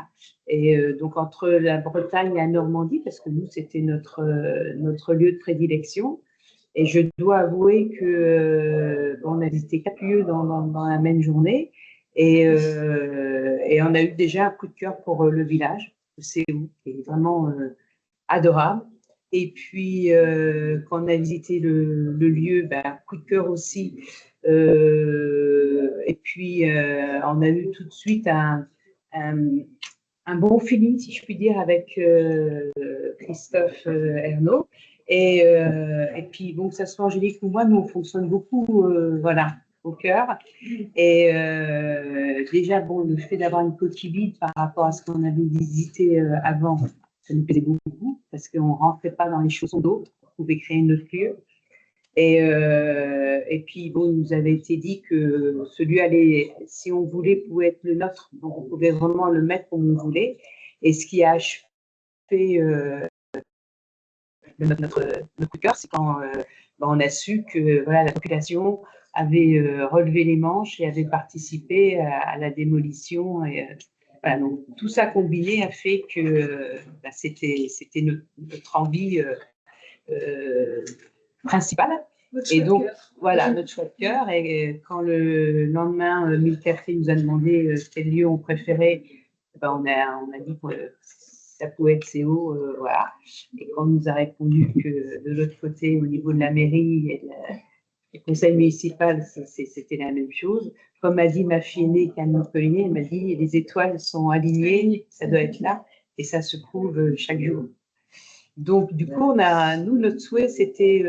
Et donc, entre la Bretagne et la Normandie, parce que nous, c'était notre lieu de prédilection. Et je dois avouer qu'on a visité 4 lieux dans la même journée et on a eu déjà un coup de cœur pour le village, c'est où, qui est vraiment adorable. Et puis, quand on a visité le lieu, coup de cœur aussi. Et puis, on a eu tout de suite un bon feeling, si je puis dire, avec Christophe Ernaud. Et puis, bon, que ça soit Angélique ou moi, nous, on fonctionne beaucoup au cœur. Et déjà, bon, le fait d'avoir une coquille vide par rapport à ce qu'on avait visité avant, ça nous plaisait beaucoup parce qu'on ne rentrait pas dans les chaussons d'autres, on pouvait créer notre lieu. Et puis, bon, il nous avait été dit que ce lieu allait, si on voulait, pouvait être le nôtre. Donc, on pouvait vraiment le mettre comme on voulait. Et ce qui a achevé notre coup de cœur, c'est quand on a su que la population avait relevé les manches et avait participé à la démolition. Et, donc, tout ça combiné a fait que c'était notre envie principale. Et donc, notre choix de cœur. Et quand le lendemain, Milk Café nous a demandé quel lieu on préférait, on a dit que ça pouvait être CO. Et quand on nous a répondu que de l'autre côté, au niveau de la mairie et le conseil municipal, c'était la même chose. Comme a dit ma fille aînée, Camille Montpellier, elle m'a dit les étoiles sont alignées, ça doit être là. Et ça se prouve chaque jour. Donc, du coup, notre souhait, c'était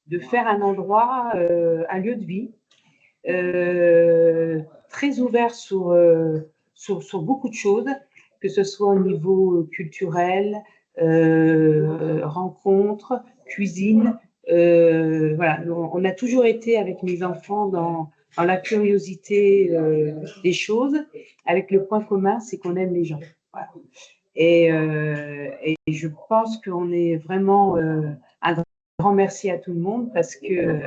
de faire un endroit, un lieu de vie, très ouvert sur beaucoup de choses, que ce soit au niveau culturel, rencontres, cuisine. Voilà, on a toujours été avec mes enfants dans la curiosité des choses, avec le point commun, c'est qu'on aime les gens. Voilà. Et je pense qu'on est vraiment un grand merci à tout le monde parce que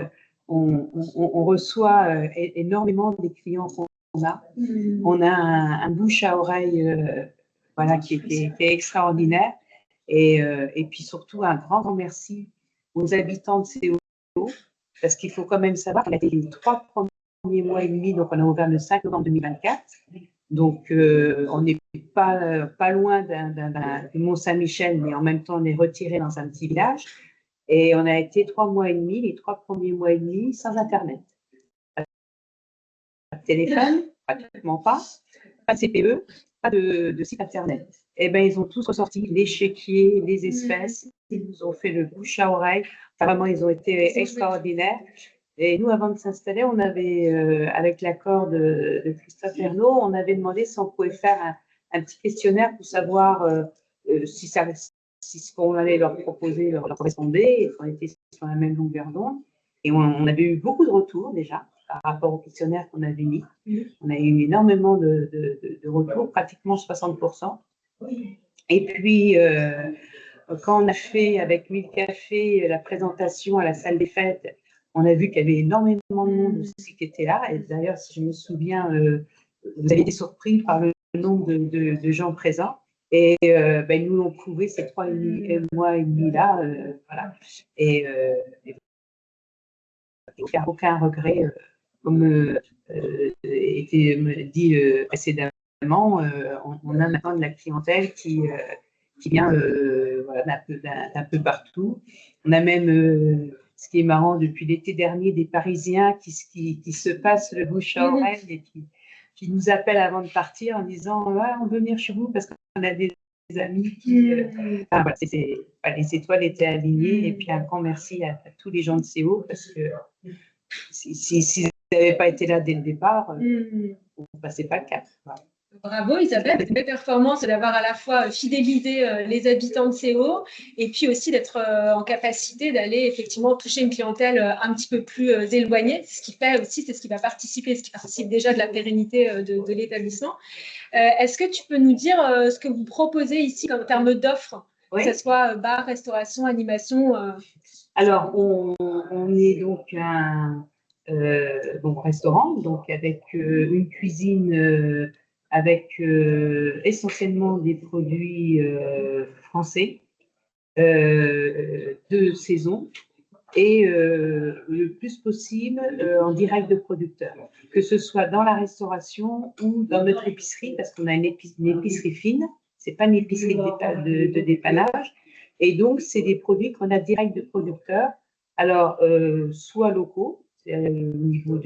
on reçoit énormément des clients qu'on a. On a un bouche à oreille voilà, qui est extraordinaire. Et puis surtout, un grand merci aux habitants de CO, parce qu'il faut quand même savoir qu'on a été les 3 premiers mois et demi, donc on a ouvert le 5 novembre 2024. Donc, on n'est pas loin du Mont-Saint-Michel, mais en même temps, on est retiré dans un petit village. Et on a été 3 mois et demi, les 3 premiers mois et demi, sans Internet. Pas de téléphone, pratiquement pas de CPE, pas de site Internet. Eh bien, ils ont tous ressorti les chéquiers, les espèces. Ils nous ont fait le bouche à oreille. Vraiment, ils ont été extraordinaires. Et nous, avant de s'installer, on avait, avec l'accord de Christophe Ernaud, on avait demandé si on pouvait faire un petit questionnaire pour savoir si ce qu'on allait leur proposer leur correspondait et qu'on était sur la même longueur d'onde. Et on avait eu beaucoup de retours déjà par rapport au questionnaire qu'on avait mis. On a eu énormément de retours, pratiquement 60%. Et puis, quand on a fait avec 1000 cafés la présentation à la salle des fêtes, on a vu qu'il y avait énormément de monde aussi qui était là. Et d'ailleurs, si je me souviens, vous avez été surpris par le nombre de gens présents. Et ben, nous l'ont prouvé ces 3 mois et demi là. Voilà. Et il n'y a aucun regret, comme était dit précédemment. On a maintenant de la clientèle qui vient voilà, d'un peu partout. On a même, ce qui est marrant, depuis l'été dernier, des Parisiens qui se passent le bouche à oreille et qui nous appellent avant de partir en disant ah, on veut venir chez vous parce qu'on a des amis qui. Enfin, voilà, les étoiles étaient alignées. Et puis un grand merci à tous les gens de CO parce que si vous n'avez pas été là dès le départ, vous ne passez pas le cap. Voilà. Bravo Isabelle, c'est une belle performance d'avoir à la fois fidélisé les habitants de CO et puis aussi d'être en capacité d'aller effectivement toucher une clientèle un petit peu plus éloignée, ce qui fait aussi, c'est ce qui va participer, ce qui participe déjà de la pérennité de l'établissement. Est-ce que tu peux nous dire ce que vous proposez ici en termes d'offres, oui, que ce soit bar, restauration, animation Alors, on est donc un restaurant, donc avec une cuisine avec essentiellement des produits français de saison et le plus possible en direct de producteur, que ce soit dans la restauration ou dans notre épicerie, parce qu'on a une épicerie fine, c'est pas une épicerie de dépannage, et donc c'est des produits qu'on a direct de producteur, alors soit locaux, au niveau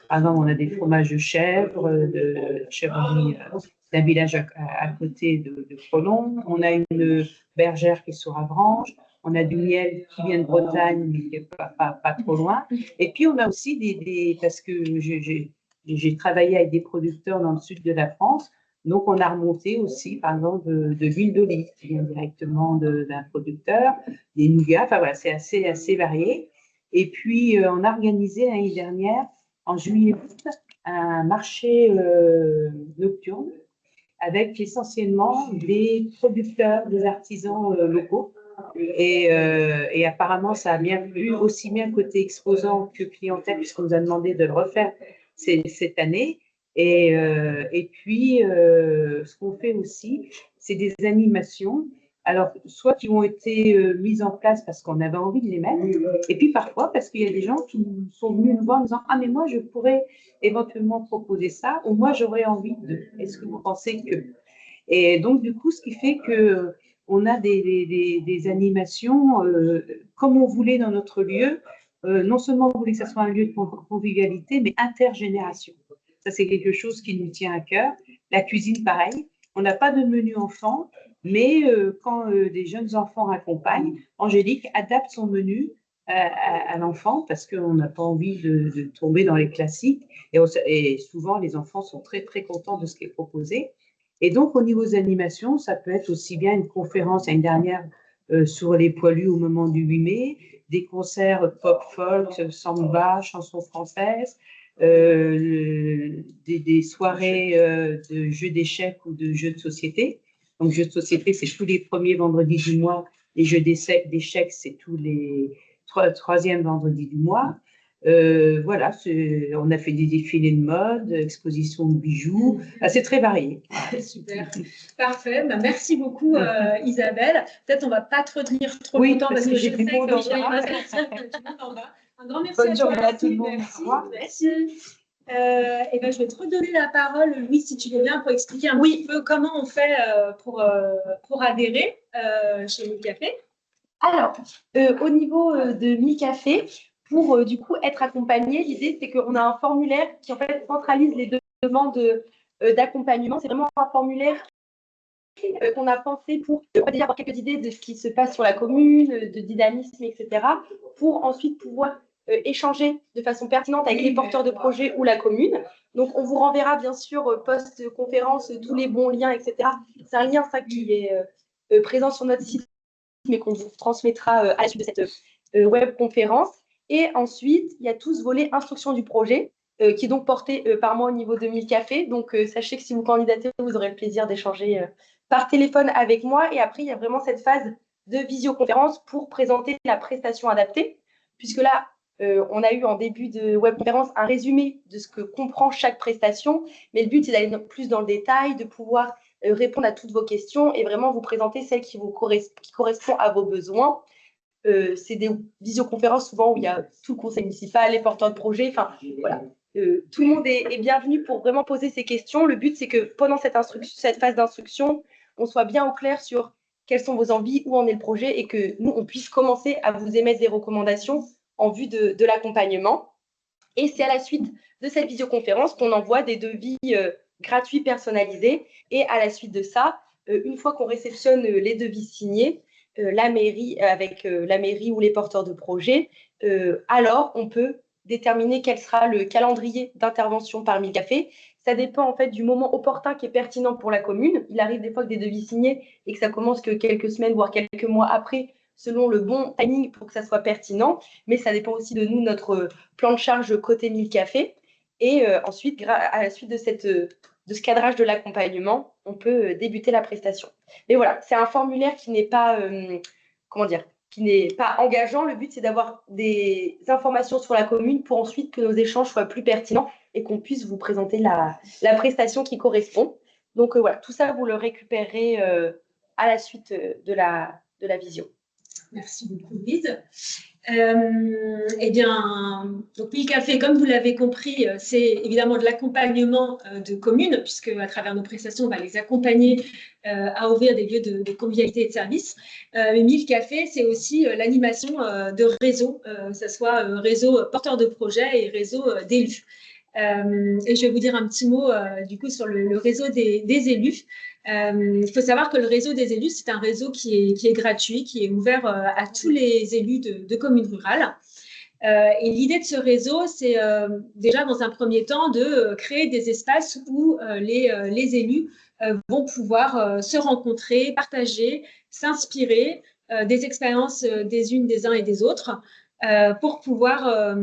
par exemple, on a des fromages de chèvre, de chèvrerie d'un village à côté de Prolon. On a une bergère qui est sur Avranches. On a du miel qui vient de Bretagne, mais qui n'est pas trop loin. Et puis, on a aussi parce que j'ai travaillé avec des producteurs dans le sud de la France. Donc, on a remonté aussi, par exemple, de l'huile d'olive qui vient directement d'un producteur, des nougats. Enfin, voilà, c'est assez varié. Et puis, on a organisé l'année dernière, en juillet-août, un marché nocturne avec essentiellement des producteurs, des artisans locaux. Et apparemment, ça a bien plu, aussi bien côté exposant que clientèle, puisqu'on nous a demandé de le refaire cette année. Et puis, ce qu'on fait aussi, c'est des animations. Alors, soit qui ont été mises en place parce qu'on avait envie de les mettre, et puis parfois parce qu'il y a des gens qui sont venus nous voir en disant « Ah, mais moi, je pourrais éventuellement proposer ça, ou moi, j'aurais envie de… Est-ce que vous pensez que… » Et donc, du coup, ce qui fait qu'on a des animations comme on voulait dans notre lieu. Non seulement on voulait que ce soit un lieu de convivialité, mais intergénération. Ça, c'est quelque chose qui nous tient à cœur. La cuisine, pareil. On n'a pas de menu enfant, mais quand des jeunes enfants accompagnent, Angélique adapte son menu à l'enfant parce qu'on n'a pas envie de tomber dans les classiques. Et souvent, les enfants sont très, très contents de ce qui est proposé. Et donc, au niveau des animations, ça peut être aussi bien une conférence, une dernière sur les poilus au moment du 8 mai, des concerts pop-folk, samba, chansons françaises, des soirées de jeux d'échecs ou de jeux de société. Donc, jeux de société, c'est tous les premiers vendredis du mois. Les jeux d'échecs, c'est tous les troisième vendredi du mois. Voilà, on a fait des défilés de mode, exposition de bijoux, c'est très varié. Super, parfait. Ben, merci beaucoup Isabelle. Peut-être on ne va pas te retenir trop longtemps parce que je sais que tout le monde en bas. Un grand merci Bonne journée à tout le monde. Merci. Et ben, je vais te redonner la parole, Louise, si tu veux bien, pour expliquer un petit peu comment on fait pour adhérer chez MilCafé. Alors, au niveau de MilCafé, pour du coup être accompagné, l'idée c'est qu'on a un formulaire qui en fait centralise les demandes d'accompagnement. C'est vraiment un formulaire qu'on a pensé pour déjà avoir quelques idées de ce qui se passe sur la commune, de dynamisme, etc., pour ensuite pouvoir échanger de façon pertinente avec les porteurs de projets ou la commune. Donc, on vous renverra bien sûr post-conférence tous les bons liens, etc. C'est un lien ça qui est présent sur notre site, mais qu'on vous transmettra à la suite de cette web conférence. Et ensuite, il y a tout ce volet instruction du projet qui est donc porté par moi au niveau de MilCafé. Donc, sachez que si vous candidatez, vous aurez le plaisir d'échanger par téléphone avec moi. Et après, il y a vraiment cette phase de visioconférence pour présenter la prestation adaptée, puisque là, on a eu en début de webconférence un résumé de ce que comprend chaque prestation, mais le but, c'est d'aller plus dans le détail, de pouvoir répondre à toutes vos questions et vraiment vous présenter celle qui correspond à vos besoins. C'est des visioconférences souvent où il y a tout le conseil municipal, les porteurs de projets, enfin voilà. Tout le monde est bienvenu pour vraiment poser ces questions. Le but, c'est que pendant cette phase d'instruction, on soit bien au clair sur quelles sont vos envies, où en est le projet et que nous, on puisse commencer à vous émettre des recommandations en vue de l'accompagnement. Et c'est à la suite de cette visioconférence qu'on envoie des devis gratuits personnalisés. Et à la suite de ça, une fois qu'on réceptionne les devis signés, la mairie, avec la mairie ou les porteurs de projets, alors on peut déterminer quel sera le calendrier d'intervention par MilCafé. Ça dépend en fait du moment opportun qui est pertinent pour la commune. Il arrive des fois que des devis signés et que ça commence que quelques semaines, voire quelques mois après, selon le bon timing pour que ça soit pertinent. Mais ça dépend aussi de nous, notre plan de charge côté MilCafé. Et ensuite, à la suite de ce cadrage de l'accompagnement, on peut débuter la prestation. Mais voilà, c'est un formulaire qui n'est pas, qui n'est pas engageant. Le but, c'est d'avoir des informations sur la commune pour ensuite que nos échanges soient plus pertinents et qu'on puisse vous présenter la prestation qui correspond. Donc voilà, tout ça, vous le récupérez à la suite de la visio. Merci beaucoup, Louise. Eh bien, donc MilCafé, comme vous l'avez compris, c'est évidemment de l'accompagnement de communes, puisque à travers nos prestations, on va les accompagner à ouvrir des lieux de convivialité et de service. Mais MilCafé, c'est aussi l'animation de réseaux, que ce soit réseau porteur de projet et réseau d'élus. Et je vais vous dire un petit mot du coup sur le réseau des élus. Il faut savoir que le réseau des élus, c'est un réseau qui est gratuit, qui est ouvert à tous les élus de communes rurales. Et l'idée de ce réseau, c'est déjà dans un premier temps de créer des espaces où les élus vont pouvoir se rencontrer, partager, s'inspirer des expériences des unes, des uns et des autres, pour pouvoir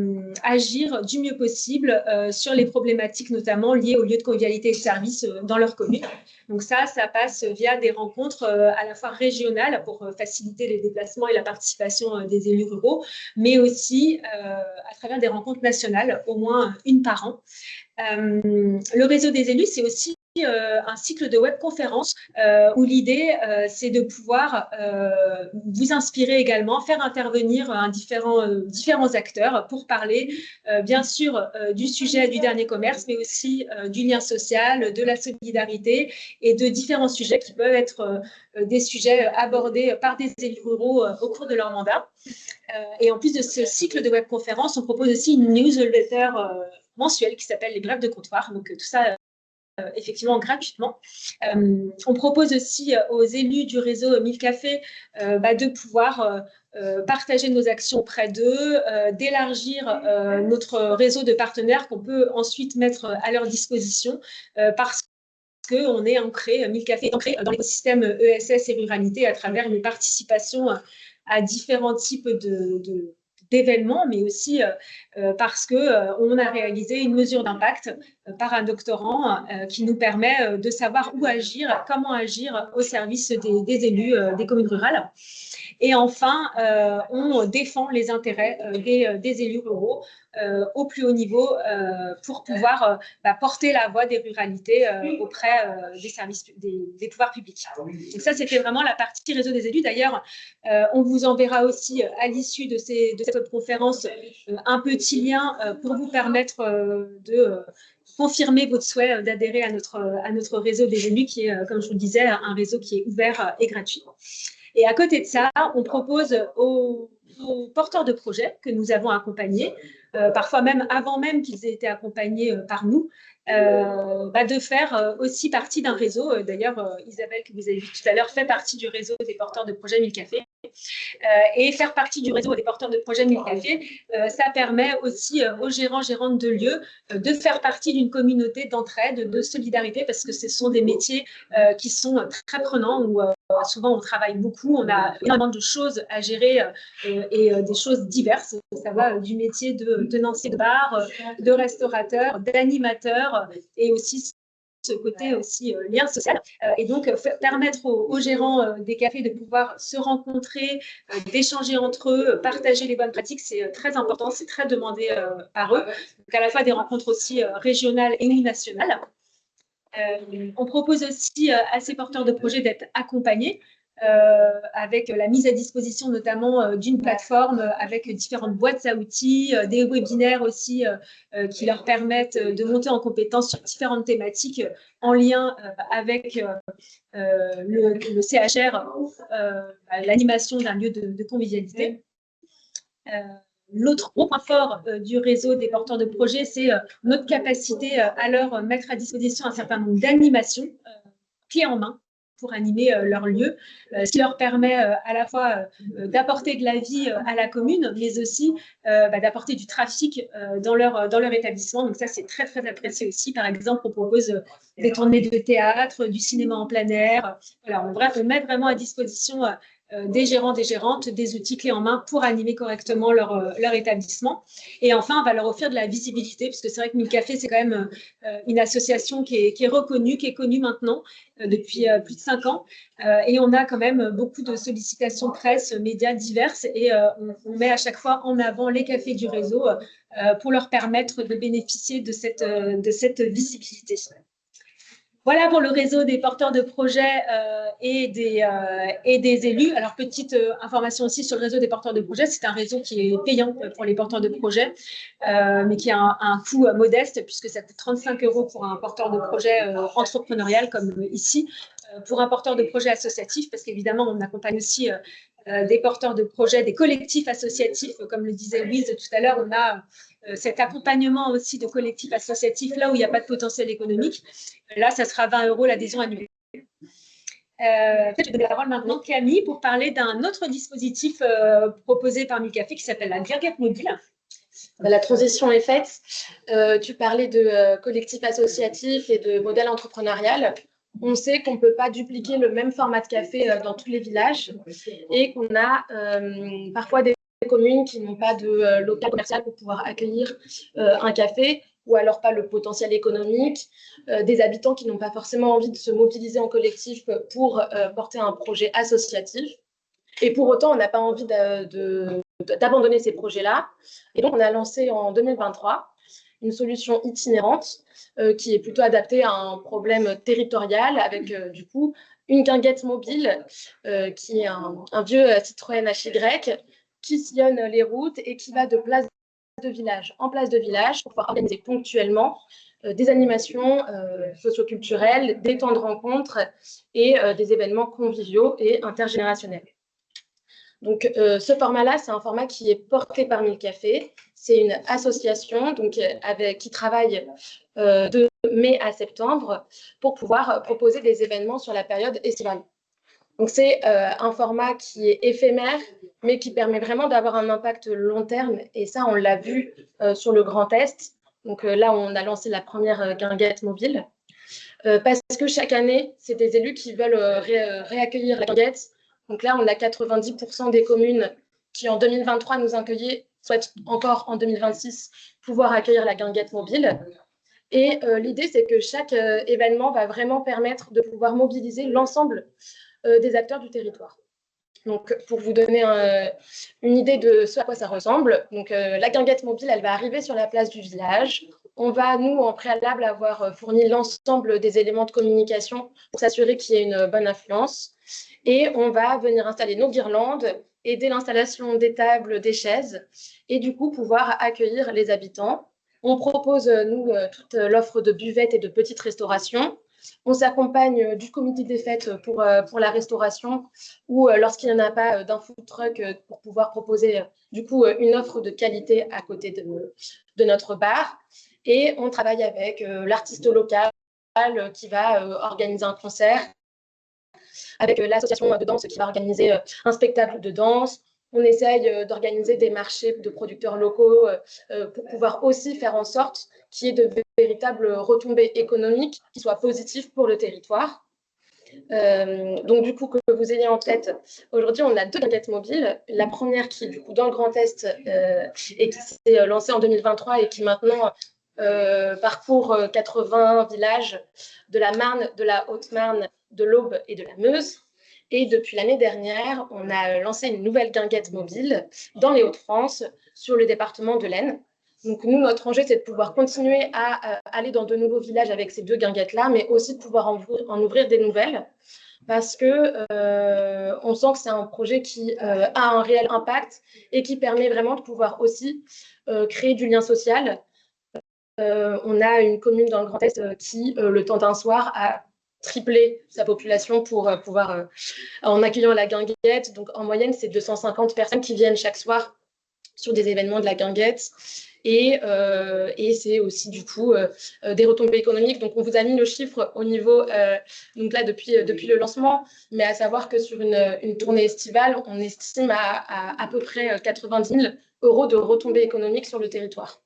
agir du mieux possible sur les problématiques notamment liées aux lieux de convivialité et de service dans leur commune. Donc ça passe via des rencontres à la fois régionales pour faciliter les déplacements et la participation des élus ruraux, mais aussi à travers des rencontres nationales, au moins une par an. Le réseau des élus, c'est aussi un cycle de webconférences où l'idée, c'est de pouvoir vous inspirer également, faire intervenir différents acteurs pour parler, bien sûr, du sujet du dernier commerce, mais aussi du lien social, de la solidarité et de différents sujets qui peuvent être des sujets abordés par des élus ruraux au cours de leur mandat. Et en plus de ce cycle de webconférences, on propose aussi une newsletter mensuelle qui s'appelle les brèves de comptoir. Donc tout ça effectivement gratuitement. On propose aussi aux élus du réseau 1000 cafés de pouvoir partager nos actions auprès d'eux, d'élargir notre réseau de partenaires qu'on peut ensuite mettre à leur disposition parce qu'on est ancré, 1000 cafés est ancré dans l'écosystème ESS et ruralité à travers une participation à différents types d'événements, mais aussi parce qu'on a réalisé une mesure d'impact par un doctorant qui nous permet de savoir où agir, comment agir au service des élus des communes rurales. Et enfin, on défend les intérêts des élus ruraux au plus haut niveau pour pouvoir porter la voix des ruralités auprès des services, des pouvoirs publics. Donc ça, c'était vraiment la partie réseau des élus. D'ailleurs, on vous enverra aussi à l'issue de cette conférence un petit lien pour vous permettre de confirmer votre souhait d'adhérer à notre réseau des élus qui est, comme je vous le disais, un réseau qui est ouvert et gratuit. Et à côté de ça, on propose aux porteurs de projets que nous avons accompagnés, parfois même avant même qu'ils aient été accompagnés par nous, de faire aussi partie d'un réseau. D'ailleurs, Isabelle, que vous avez vu tout à l'heure, fait partie du réseau des porteurs de projets 1000 cafés. Et faire partie du réseau des porteurs de projets 1000 cafés, ça permet aussi aux gérants, gérantes de lieux de faire partie d'une communauté d'entraide, de solidarité, parce que ce sont des métiers qui sont très prenants, où souvent on travaille beaucoup, on a énormément de choses à gérer et des choses diverses. Ça va du métier de tenancier de bar, de restaurateur, d'animateur et aussi ce côté aussi lien social. Et donc, permettre aux gérants des cafés de pouvoir se rencontrer, d'échanger entre eux, partager les bonnes pratiques, c'est très important, c'est très demandé par eux. Donc, à la fois des rencontres aussi régionales et nationales. On propose aussi à ces porteurs de projets d'être accompagnés avec la mise à disposition notamment d'une plateforme avec différentes boîtes à outils, des webinaires aussi qui leur permettent de monter en compétence sur différentes thématiques en lien avec le CHR, l'animation d'un lieu de convivialité. L'autre gros point fort du réseau des porteurs de projets, c'est notre capacité à leur mettre à disposition un certain nombre d'animations clés en main pour animer leur lieu, ce qui leur permet à la fois d'apporter de la vie à la commune, mais aussi d'apporter du trafic dans leur établissement. Donc ça, c'est très, très apprécié aussi. Par exemple, on propose des tournées de théâtre, du cinéma en plein air. Voilà, on met vraiment à disposition des gérants, des gérantes, des outils clés en main pour animer correctement leur établissement. Et enfin, on va leur offrir de la visibilité, puisque c'est vrai que 1000 cafés, c'est quand même une association qui est reconnue, qui est connue maintenant depuis plus de 5 ans. Et on a quand même beaucoup de sollicitations presse, médias diverses, et on met à chaque fois en avant les cafés du réseau pour leur permettre de bénéficier de cette visibilité. Voilà pour le réseau des porteurs de projets et des élus. Alors, petite information aussi sur le réseau des porteurs de projets, c'est un réseau qui est payant pour les porteurs de projets, mais qui a un coût modeste, puisque ça coûte 35 € pour un porteur de projet entrepreneurial, comme ici, pour un porteur de projet associatif, parce qu'évidemment, on accompagne aussi des porteurs de projets, des collectifs associatifs, comme le disait Louise tout à l'heure, on a cet accompagnement aussi de collectifs associatifs là où il n'y a pas de potentiel économique. Là, ça sera 20 € l'adhésion annuelle. Je vais donner la parole maintenant à Camille pour parler d'un autre dispositif proposé par 1000 cafés qui s'appelle la Guinguette mobile. La transition est faite. Tu parlais de collectifs associatifs et de modèle entrepreneurial. On sait qu'on ne peut pas dupliquer le même format de café dans tous les villages et qu'on a parfois des communes qui n'ont pas de local commercial pour pouvoir accueillir un café, ou alors pas le potentiel économique, des habitants qui n'ont pas forcément envie de se mobiliser en collectif pour porter un projet associatif. Et pour autant, on n'a pas envie d'abandonner ces projets-là. Et donc, on a lancé en 2023 une solution itinérante qui est plutôt adaptée à un problème territorial avec, du coup, une guinguette mobile qui est un vieux Citroën HY qui sillonne les routes et qui va de place de village en place de village pour pouvoir organiser ponctuellement des animations socioculturelles, des temps de rencontres et des événements conviviaux et intergénérationnels. Donc, ce format-là, c'est un format qui est porté par 1000 cafés. C'est une association donc, qui travaille de mai à septembre pour pouvoir proposer des événements sur la période estivale. Donc, c'est un format qui est éphémère, mais qui permet vraiment d'avoir un impact long terme. Et ça, on l'a vu sur le Grand Est. Donc là, on a lancé la première guinguette mobile. Parce que chaque année, c'est des élus qui veulent réaccueillir la guinguette. Donc là, on a 90% des communes qui, en 2023, nous accueillaient, souhaitent encore en 2026 pouvoir accueillir la guinguette mobile. Et l'idée, c'est que chaque événement va vraiment permettre de pouvoir mobiliser l'ensemble des acteurs du territoire. Donc, pour vous donner une idée de ce à quoi ça ressemble, donc, la guinguette mobile, elle va arriver sur la place du village. On va, nous, en préalable, avoir fourni l'ensemble des éléments de communication pour s'assurer qu'il y ait une bonne affluence. Et on va venir installer nos guirlandes, aider l'installation des tables, des chaises, et du coup, pouvoir accueillir les habitants. On propose, nous, toute l'offre de buvettes et de petites restaurations. On s'accompagne du comité des fêtes pour la restauration ou lorsqu'il n'y en a pas d'un food truck pour pouvoir proposer du coup une offre de qualité à côté de notre bar. Et on travaille avec l'artiste local qui va organiser un concert, avec l'association de danse qui va organiser un spectacle de danse. On essaye d'organiser des marchés de producteurs locaux pour pouvoir aussi faire en sorte qu'il y ait de véritables retombées économiques qui soient positives pour le territoire. Donc, du coup, que vous ayez en tête, aujourd'hui, on a 2 guinguettes mobiles. La première qui est du coup dans le Grand Est et qui s'est lancée en 2023 et qui maintenant parcourt 80 villages de la Marne, de la Haute-Marne, de l'Aube et de la Meuse. Et depuis l'année dernière, on a lancé une nouvelle guinguette mobile dans les Hauts-de-France sur le département de l'Aisne. Donc, nous, notre enjeu, c'est de pouvoir continuer à aller dans de nouveaux villages avec ces 2 guinguettes-là, mais aussi de pouvoir en ouvrir des nouvelles, parce qu'on sent que c'est un projet qui a un réel impact et qui permet vraiment de pouvoir aussi créer du lien social. On a une commune dans le Grand Est qui, le temps d'un soir, a triplé sa population pour pouvoir, en accueillant la guinguette. Donc, en moyenne, c'est 250 personnes qui viennent chaque soir sur des événements de la guinguette. Et c'est aussi du coup des retombées économiques. Donc, on vous a mis le chiffre au niveau, donc là, depuis le lancement, mais à savoir que sur une tournée estivale, on estime à peu près 90 000 € de retombées économiques sur le territoire.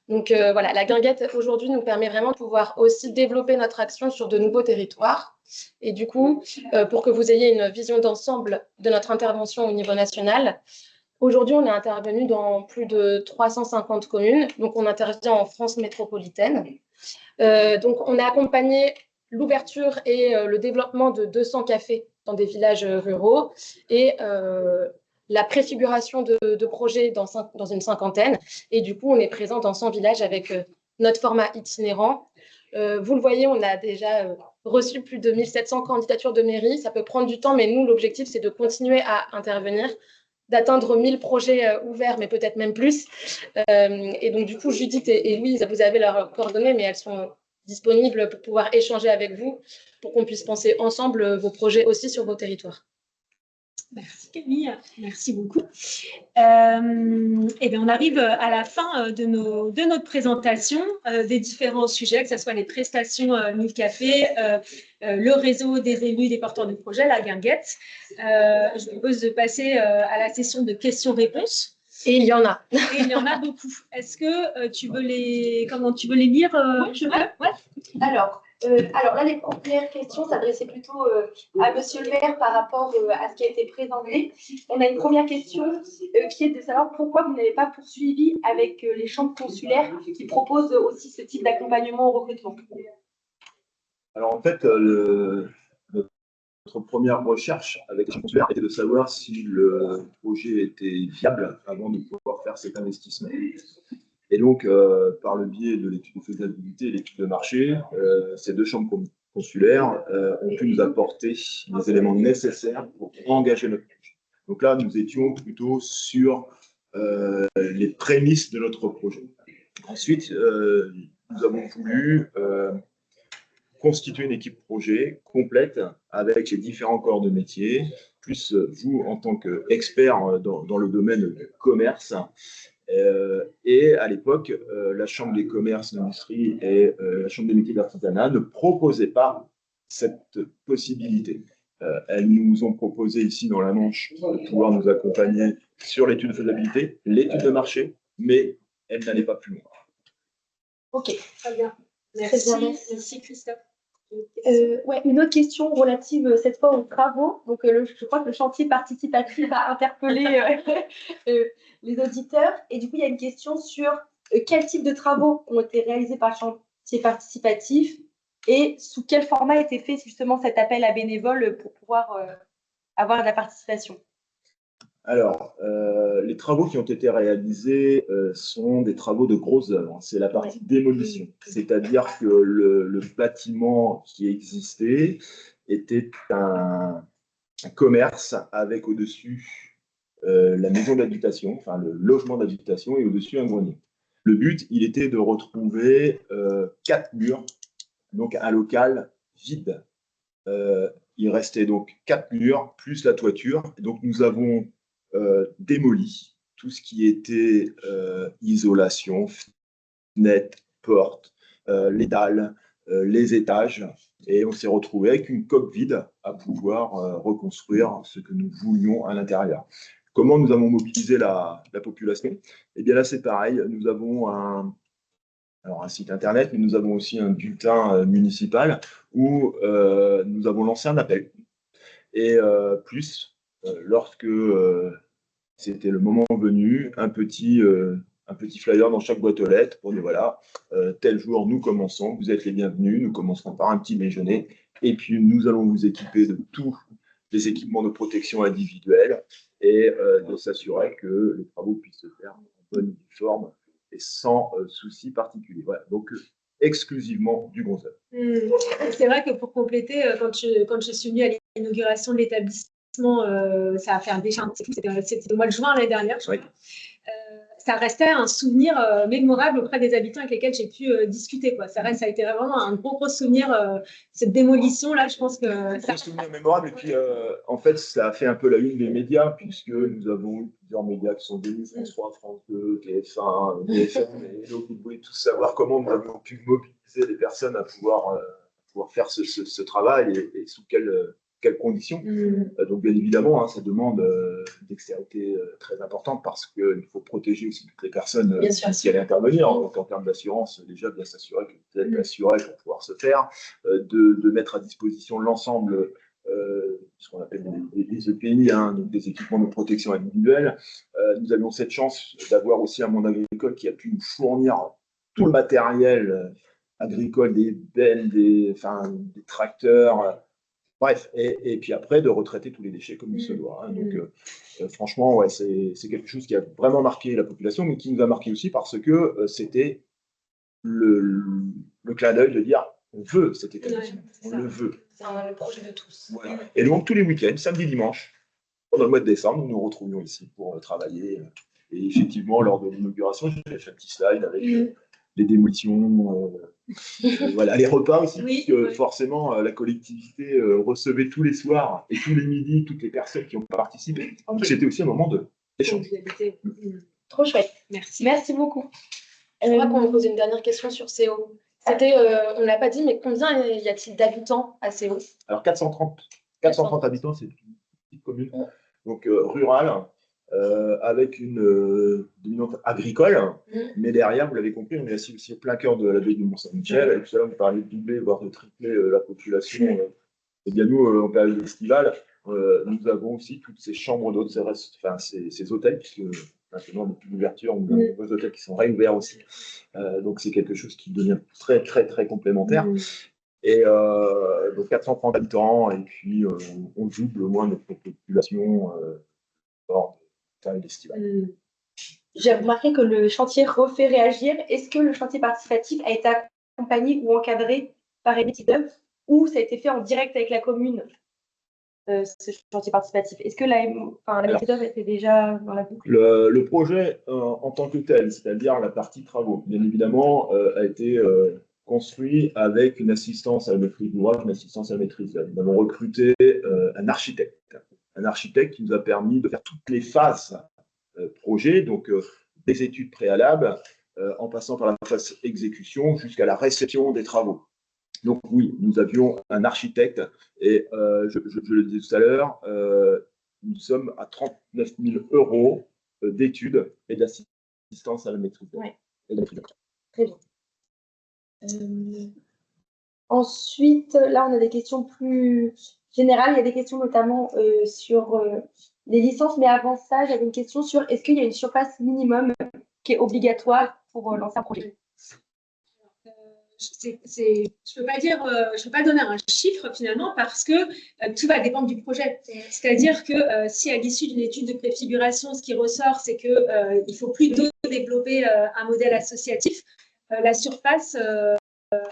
Donc, voilà, la guinguette aujourd'hui nous permet vraiment de pouvoir aussi développer notre action sur de nouveaux territoires. Et du coup, pour que vous ayez une vision d'ensemble de notre intervention au niveau national, aujourd'hui, on est intervenu dans plus de 350 communes. Donc, on intervient en France métropolitaine. Donc, on a accompagné l'ouverture et le développement de 200 cafés dans des villages ruraux et la préfiguration de projets dans une cinquantaine. Et du coup, on est présent dans 100 villages avec notre format itinérant. Vous le voyez, on a déjà reçu plus de 1700 candidatures de mairie. Ça peut prendre du temps, mais nous, l'objectif, c'est de continuer à intervenir, d'atteindre 1000 projets ouverts, mais peut-être même plus. Et donc, du coup, Judith et Louise, vous avez leurs coordonnées, mais elles sont disponibles pour pouvoir échanger avec vous, pour qu'on puisse penser ensemble vos projets aussi sur vos territoires. Merci Camille, merci beaucoup. Et bien on arrive à la fin de notre présentation des différents sujets, que ce soit les prestations Mille Cafés, le réseau des élus, des porteurs de projets, la guinguette. Je vous propose de passer à la session de questions-réponses. Et il y en a. Et il y en a beaucoup. Est-ce que tu veux les lire? Oui, je veux. Ouais. Alors là, les premières questions s'adressaient plutôt à Monsieur le maire par rapport à ce qui a été présenté. On a une première question qui est de savoir pourquoi vous n'avez pas poursuivi avec les chambres consulaires qui proposent aussi ce type d'accompagnement au recrutement. Alors en fait, notre première recherche avec les chambres consulaires était de savoir si le projet était viable avant de pouvoir faire cet investissement. Et donc, par le biais de l'étude de faisabilité et l'étude de marché, ces 2 chambres consulaires ont pu nous apporter les éléments nécessaires pour engager notre projet. Donc là, nous étions plutôt sur les prémices de notre projet. Ensuite, nous avons voulu constituer une équipe projet complète avec les différents corps de métier, plus vous en tant qu'expert dans le domaine du commerce, Et à l'époque, la Chambre des commerces, d'industrie et la Chambre des métiers de l'artisanat ne proposaient pas cette possibilité. Elles nous ont proposé ici dans la Manche de pouvoir nous accompagner sur l'étude de faisabilité, l'étude de marché, mais elles n'allaient pas plus loin. Ok, Très bien. Très bien, Merci Christophe. ouais, une autre question relative cette fois aux travaux. Donc, je crois que le chantier participatif a interpellé les auditeurs. Et du coup, il y a une question sur quel type de travaux ont été réalisés par le chantier participatif et sous quel format a été fait justement cet appel à bénévoles pour pouvoir avoir de la participation. Alors, les travaux qui ont été réalisés sont des travaux de grosses œuvres. C'est la partie démolition. C'est-à-dire que le bâtiment qui existait était un commerce avec au-dessus la maison d'habitation, enfin le logement d'habitation et au-dessus un grenier. Le but, il était de retrouver 4 murs, donc un local vide. Il restait donc 4 murs plus la toiture. Et donc nous avons démoli tout ce qui était isolation, fenêtres, portes, les dalles, les étages. Et on s'est retrouvé avec une coque vide à pouvoir reconstruire ce que nous voulions à l'intérieur. Comment nous avons mobilisé la population? Eh bien là, c'est pareil. Nous avons un site internet, mais nous avons aussi un bulletin municipal où nous avons lancé un appel. Et lorsque c'était le moment venu, un petit flyer dans chaque boîte aux lettres pour dire voilà, tel jour nous commençons, vous êtes les bienvenus, nous commencerons par un petit déjeuner, et puis nous allons vous équiper de tous les équipements de protection individuelle et de s'assurer que les travaux puissent se faire en bonne forme et sans souci particulier. Voilà, donc exclusivement du bronze. C'est vrai que pour compléter, quand je suis venue à l'inauguration de l'établissement, ça a fait un déjà, c'était au mois de juin l'année dernière, je crois. Oui. Ça restait un souvenir mémorable auprès des habitants avec lesquels j'ai pu discuter, quoi. Ça a été vraiment un gros souvenir, cette démolition-là, je pense que... Un souvenir mémorable, et puis en fait, ça a fait un peu la une des médias, puisque nous avons eu plusieurs médias qui sont venus, France 3, France 2, TF1, BFM, et donc vous voulez tous savoir comment nous avons pu mobiliser les personnes à pouvoir faire ce travail et sous quelles conditions. Donc, bien évidemment, ça demande une dextérité très importante parce qu'il faut protéger aussi toutes les personnes qui allaient intervenir. Donc, en termes d'assurance, déjà, bien s'assurer que vous êtes assuré pour pouvoir se faire, de mettre à disposition l'ensemble, ce qu'on appelle des EPI, donc des équipements de protection individuelle. Nous avions cette chance d'avoir aussi un monde agricole qui a pu nous fournir tout le matériel agricole, des belles, des tracteurs. Bref, et puis après, de retraiter tous les déchets comme il se doit. Donc, franchement, ouais, c'est quelque chose qui a vraiment marqué la population, mais qui nous a marqué aussi parce que c'était le clin d'œil de dire on veut cet établissement, on le veut. C'est le projet de tous. Voilà. Et donc, tous les week-ends, samedi, dimanche, pendant le mois de décembre, nous nous retrouvions ici pour travailler. Et effectivement, lors de l'inauguration, j'ai fait un petit slide avec les démolitions. Voilà, les repas aussi, puisque forcément, la collectivité recevait tous les soirs et tous les midis toutes les personnes qui ont participé. Donc, c'était aussi un moment d'échange. Trop chouette. Merci. Merci beaucoup. Je crois qu'on me pose une dernière question sur CO. C'était, on ne l'a pas dit, mais combien y a-t-il d'habitants à CO? Alors, 430 habitants, c'est une petite commune, donc rurale, avec une dominante agricole, mais derrière, vous l'avez compris, on est assis aussi au plein cœur de la baie du Mont-Saint-Michel, et tout à l'heure, on parlait de doubler, voire de tripler la population. Et bien nous, en période estivale, nous avons aussi toutes ces chambres d'hôtes, ces hôtels, puisque maintenant, depuis l'ouverture, nous avons de nouveaux hôtels qui sont réouverts aussi. Donc, c'est quelque chose qui devient très, très, très complémentaire. Et donc 430 habitants, et puis on double au moins notre population hors de période estivale. J'ai remarqué que le chantier refait réagir. Est-ce que le chantier participatif a été accompagné ou encadré par une équipe d'œuvre, ou ça a été fait en direct avec la commune, ce chantier participatif? Est-ce que la maîtrise d'œuvre était déjà dans la boucle? Le projet en tant que tel, c'est-à-dire la partie travaux, bien évidemment, a été construit avec une assistance à la maîtrise d'ouvrage, une assistance à la maîtrise d'œuvre. Nous avons recruté un architecte qui nous a permis de faire toutes les phases projet, donc des études préalables, en passant par la phase exécution jusqu'à la réception des travaux. Donc oui, nous avions un architecte et je le disais tout à l'heure, nous sommes à 39 000 € d'études et d'assistance à la maîtrise. Ouais. Très bien. Ensuite, là, on a des questions plus générales. Il y a des questions notamment sur les licences. Mais avant ça, j'avais une question sur est-ce qu'il y a une surface minimum qui est obligatoire pour lancer un projet? Je ne peux pas donner un chiffre finalement parce que tout va dépendre du projet. C'est-à-dire que si à l'issue d'une étude de préfiguration, ce qui ressort, c'est qu'il il faut plutôt développer un modèle associatif, la surface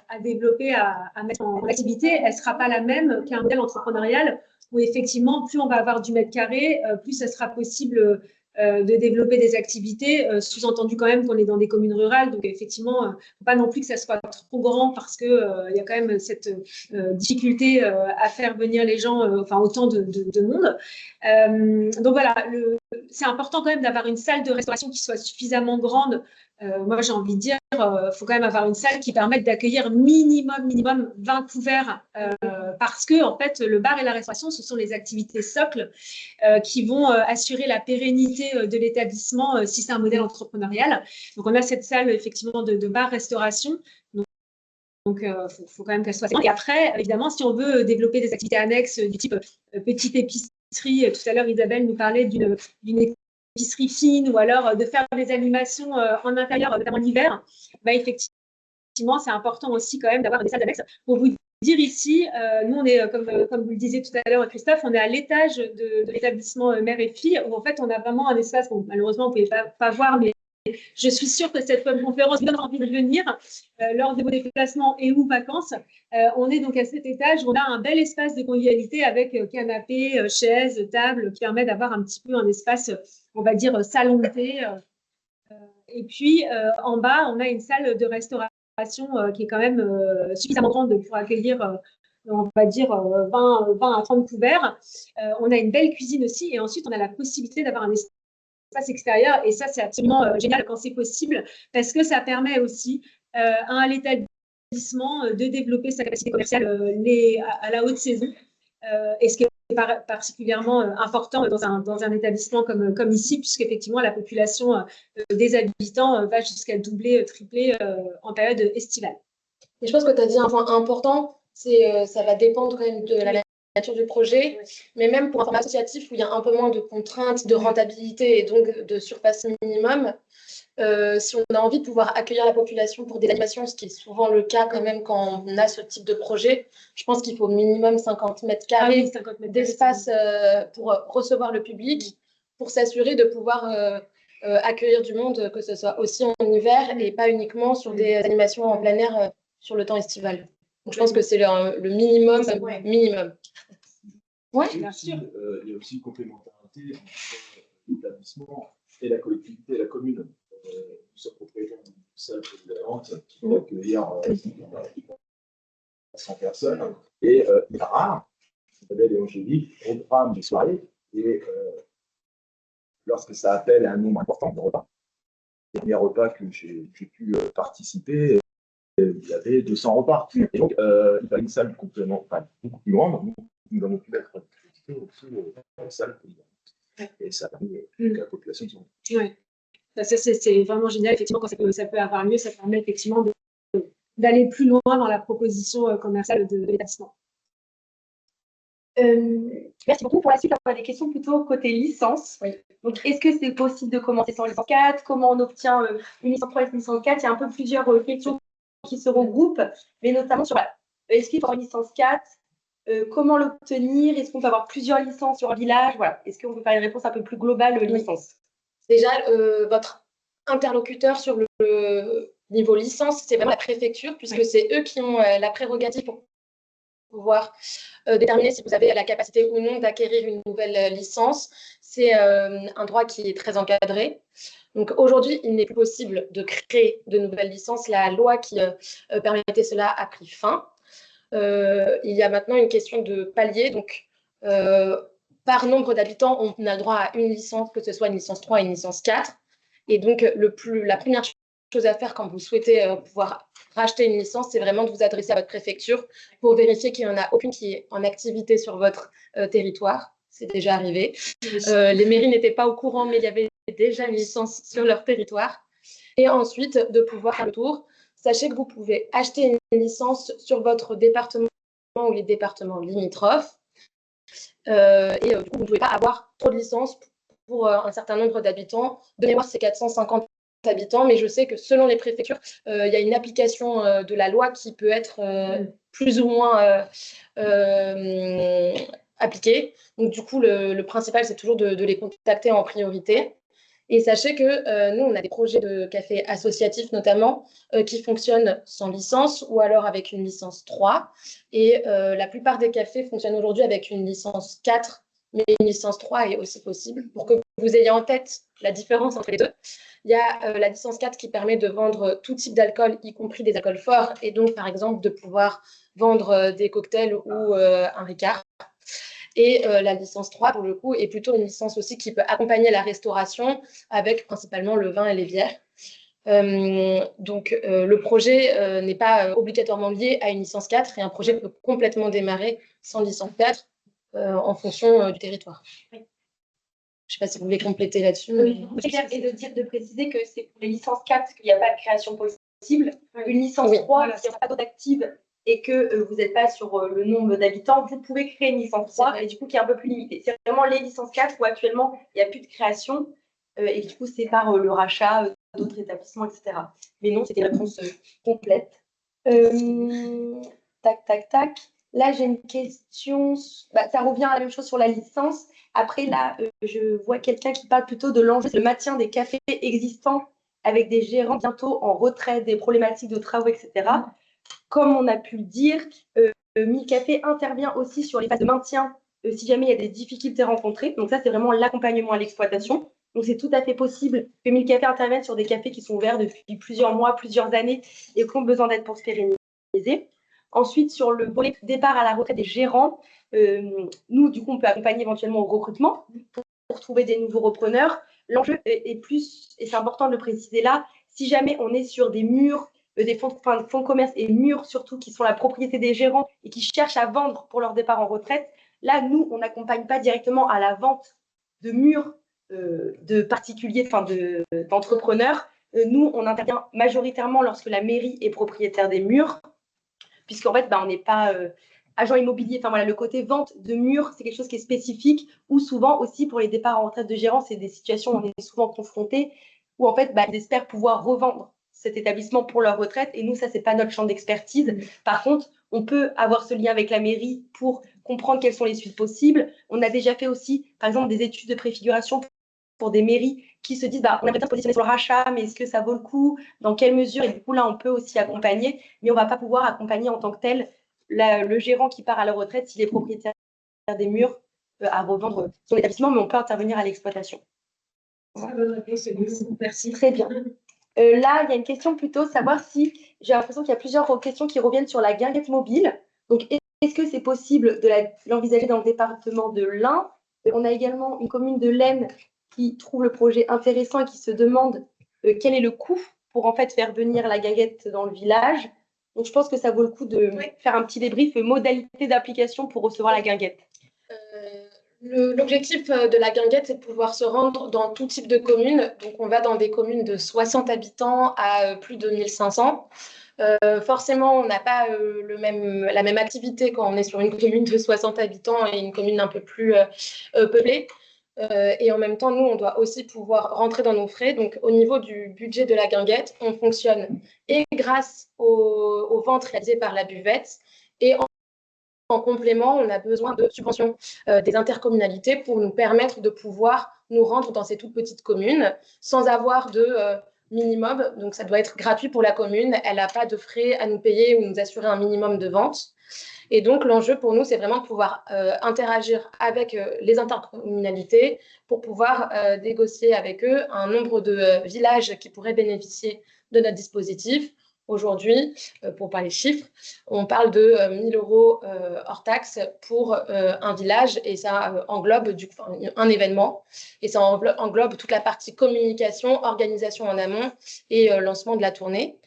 à développer, à mettre en activité, elle ne sera pas la même qu'un modèle entrepreneurial où effectivement, plus on va avoir du mètre carré, plus ça sera possible de développer des activités, sous-entendu quand même qu'on est dans des communes rurales, donc effectivement, il ne faut pas non plus que ça soit trop grand parce qu'il y a quand même cette difficulté à faire venir les gens, enfin autant de monde. Donc voilà, c'est important quand même d'avoir une salle de restauration qui soit suffisamment grande. Moi, j'ai envie de dire, faut quand même avoir une salle qui permette d'accueillir minimum 20 couverts parce que, en fait, le bar et la restauration, ce sont les activités socles qui vont assurer la pérennité de l'établissement si c'est un modèle entrepreneurial. Donc, on a cette salle, effectivement, de bar-restauration. Donc, faut quand même qu'elle soit. Et après, évidemment, si on veut développer des activités annexes du type petite épicerie, tout à l'heure, Isabelle nous parlait d'une épicerie fine ou alors de faire des animations en intérieur, notamment l'hiver, bah, effectivement, c'est important aussi quand même d'avoir des salles annexes. Pour vous dire ici, nous, on est, comme vous le disiez tout à l'heure, Christophe, on est à l'étage de l'établissement mère et fille, où en fait, on a vraiment un espace, bon, malheureusement, vous ne pouvez pas voir, mais je suis sûre que cette conférence vous donne envie de venir lors de vos déplacements et ou vacances. On est donc à cet étage où on a un bel espace de convivialité avec canapé, chaises, table, qui permet d'avoir un petit peu un espace, on va dire, salon de thé. Et puis, en bas, on a une salle de restauration qui est quand même suffisamment grande pour accueillir, on va dire, 20 à 30 couverts. On a une belle cuisine aussi. Et ensuite, on a la possibilité d'avoir un espace extérieur. Et ça, c'est absolument génial quand c'est possible parce que ça permet aussi à l'établissement de développer sa capacité commerciale à la haute saison. Et ce qui est particulièrement important dans un établissement comme ici, puisqu'effectivement, la population des habitants va jusqu'à doubler, tripler en période estivale. Et je pense que tu as dit un point important, c'est ça va dépendre quand même de la nature du projet, mais même pour un format associatif où il y a un peu moins de contraintes, de rentabilité et donc de surface minimum, si on a envie de pouvoir accueillir la population pour des animations, ce qui est souvent le cas quand même quand on a ce type de projet, je pense qu'il faut minimum 50 mètres carrés d'espace pour recevoir le public, pour s'assurer de pouvoir accueillir du monde, que ce soit aussi en hiver et pas uniquement sur des animations en plein air sur le temps estival. Donc je pense que c'est le minimum. Minimum. Ouais, bien sûr. Il y a aussi une complémentarité entre l'établissement et la collectivité, la commune. Nous sommes propriétaires d'une salle polyvalente qui peut accueillir 100 personnes. Et il est rare, Isabelle et Angélique, programme des soirées. Et lorsque ça appelle à un nombre important de repas, le dernier repas que j'ai pu participer, il y avait 200 repas. Et donc, il y a une salle complémentaire, enfin, beaucoup plus grande. Nous avons pu mettre aussi une salle polyvalente. Et ça a permis que la population soit. Oui. Ça, c'est vraiment génial. Effectivement, quand ça peut avoir lieu, ça permet effectivement d'aller plus loin dans la proposition commerciale de l'établissement. Merci beaucoup. Pour la suite, on a des questions plutôt côté licence. Oui. Donc, est-ce que c'est possible de commencer sans licence 4? Comment on obtient une licence 3 et une licence 4? Il y a un peu plusieurs questions qui se regroupent, mais notamment sur est-ce qu'il faut avoir une licence 4? Comment l'obtenir? Est-ce qu'on peut avoir plusieurs licences sur un village? Voilà. Est-ce qu'on peut faire une réponse un peu plus globale licence? Déjà, votre interlocuteur sur le niveau licence, c'est vraiment la préfecture, puisque c'est eux qui ont la prérogative pour pouvoir déterminer si vous avez la capacité ou non d'acquérir une nouvelle licence. C'est un droit qui est très encadré. Donc aujourd'hui, il n'est plus possible de créer de nouvelles licences. La loi qui permettait cela a pris fin. Il y a maintenant une question de palier. Donc, par nombre d'habitants, on a le droit à une licence, que ce soit une licence 3 et une licence 4. Et donc, la première chose à faire quand vous souhaitez pouvoir racheter une licence, c'est vraiment de vous adresser à votre préfecture pour vérifier qu'il n'y en a aucune qui est en activité sur votre territoire. C'est déjà arrivé. Les mairies n'étaient pas au courant, mais il y avait déjà une licence sur leur territoire. Et ensuite, de pouvoir faire le tour. Sachez que vous pouvez acheter une licence sur votre département ou les départements limitrophes. Et du coup, vous ne pouvez pas avoir trop de licences pour un certain nombre d'habitants. De mémoire, c'est 450 habitants, mais je sais que selon les préfectures, il y a une application de la loi qui peut être plus ou moins appliquée. Donc, du coup, le principal, c'est toujours de les contacter en priorité. Et sachez que nous, on a des projets de café associatifs notamment qui fonctionnent sans licence ou alors avec une licence 3. Et la plupart des cafés fonctionnent aujourd'hui avec une licence 4, mais une licence 3 est aussi possible. Pour que vous ayez en tête la différence entre les deux, il y a la licence 4 qui permet de vendre tout type d'alcool, y compris des alcools forts, et donc par exemple de pouvoir vendre des cocktails ou un Ricard. Et la licence 3, pour le coup, est plutôt une licence aussi qui peut accompagner la restauration avec principalement le vin et les bières. Donc, le projet n'est pas obligatoirement lié à une licence 4 et un projet peut complètement démarrer sans licence 4 en fonction du territoire. Oui. Je ne sais pas si vous voulez compléter là-dessus. Et de préciser que c'est pour les licences 4 qu'il n'y a pas de création possible. Une licence 3, voilà, si on n'a pas d'active et que vous n'êtes pas sur le nombre d'habitants, vous pouvez créer une licence 3 et du coup qui est un peu plus limitée. C'est vraiment les licences 4 où actuellement il n'y a plus de création et du coup c'est par le rachat d'autres établissements, etc. Mais non, c'était la réponse complète. Tac, tac, tac. Là, j'ai une question. Ça revient à la même chose sur la licence. Après, là, je vois quelqu'un qui parle plutôt de l'enjeu, c'est le maintien des cafés existants avec des gérants bientôt en retrait, des problématiques de travaux, etc. Comme on a pu le dire, 1000 Cafés intervient aussi sur les phases de maintien si jamais il y a des difficultés rencontrées. Donc ça, c'est vraiment l'accompagnement à l'exploitation. Donc c'est tout à fait possible que 1000 Cafés interviennent sur des cafés qui sont ouverts depuis plusieurs mois, plusieurs années et qui ont besoin d'aide pour se pérenniser. Ensuite, sur le volet départ à la retraite des gérants, nous, du coup, on peut accompagner éventuellement au recrutement pour trouver des nouveaux repreneurs. L'enjeu est plus, et c'est important de le préciser là, si jamais on est sur des murs, des fonds de commerce et murs surtout qui sont la propriété des gérants et qui cherchent à vendre pour leur départ en retraite, là, nous, on n'accompagne pas directement à la vente de murs de particuliers, d'entrepreneurs. Nous, on intervient majoritairement lorsque la mairie est propriétaire des murs, puisqu'en fait, on n'est pas agent immobilier. Enfin voilà, le côté vente de murs, c'est quelque chose qui est spécifique, ou souvent aussi pour les départs en retraite de gérants, c'est des situations où on est souvent confronté, où en fait, ils espèrent pouvoir revendre cet établissement pour leur retraite, et nous, ça, c'est pas notre champ d'expertise. Par contre, on peut avoir ce lien avec la mairie pour comprendre quelles sont les suites possibles. On a déjà fait aussi, par exemple, des études de préfiguration pour des mairies qui se disent on aimerait bien se positionner sur le rachat, mais est-ce que ça vaut le coup? Dans quelle mesure? Et du coup, là, on peut aussi accompagner, mais on ne va pas pouvoir accompagner en tant que tel le gérant qui part à la retraite s'il est propriétaire des murs à revendre son établissement, mais on peut intervenir à l'exploitation. Merci. Très bien. Là, il y a une question plutôt, savoir si j'ai l'impression qu'il y a plusieurs questions qui reviennent sur la guinguette mobile. Donc, est-ce que c'est possible de l'envisager dans le département de l'Ain? On a également une commune de l'Aisne qui trouve le projet intéressant et qui se demande quel est le coût pour en fait faire venir la guinguette dans le village. Donc, je pense que ça vaut le coup de faire un petit débrief modalité d'application pour recevoir la guinguette. L'objectif de la guinguette, c'est de pouvoir se rendre dans tout type de communes. Donc, on va dans des communes de 60 habitants à plus de 1500. Forcément, on n'a pas la même activité quand on est sur une commune de 60 habitants et une commune un peu plus peuplée. Et en même temps, nous, on doit aussi pouvoir rentrer dans nos frais. Donc, au niveau du budget de la guinguette, on fonctionne et grâce aux ventes réalisées par la buvette et en complément, on a besoin de subventions des intercommunalités pour nous permettre de pouvoir nous rendre dans ces toutes petites communes sans avoir de minimum. Donc, ça doit être gratuit pour la commune. Elle n'a pas de frais à nous payer ou nous assurer un minimum de vente. Et donc, l'enjeu pour nous, c'est vraiment de pouvoir interagir avec les intercommunalités pour pouvoir négocier avec eux un nombre de villages qui pourraient bénéficier de notre dispositif Aujourd'hui, pour parler chiffres, on parle de 1 000 € hors taxe pour un village et ça englobe un événement et ça englobe toute la partie communication, organisation en amont et lancement de la tournée.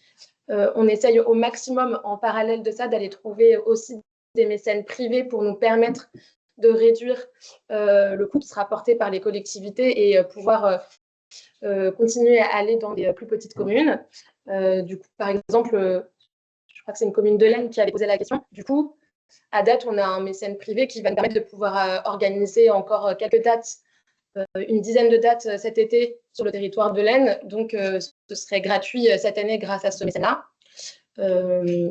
On essaye au maximum en parallèle de ça d'aller trouver aussi des mécènes privés pour nous permettre de réduire le coût qui sera porté par les collectivités et pouvoir continuer à aller dans des plus petites communes. Du coup, par exemple, je crois que c'est une commune de l'Aisne qui avait posé la question. Du coup, à date, on a un mécène privé qui va nous permettre de pouvoir organiser encore quelques dates, une dizaine de dates cet été sur le territoire de l'Aisne. Donc, ce serait gratuit cette année grâce à ce mécène-là.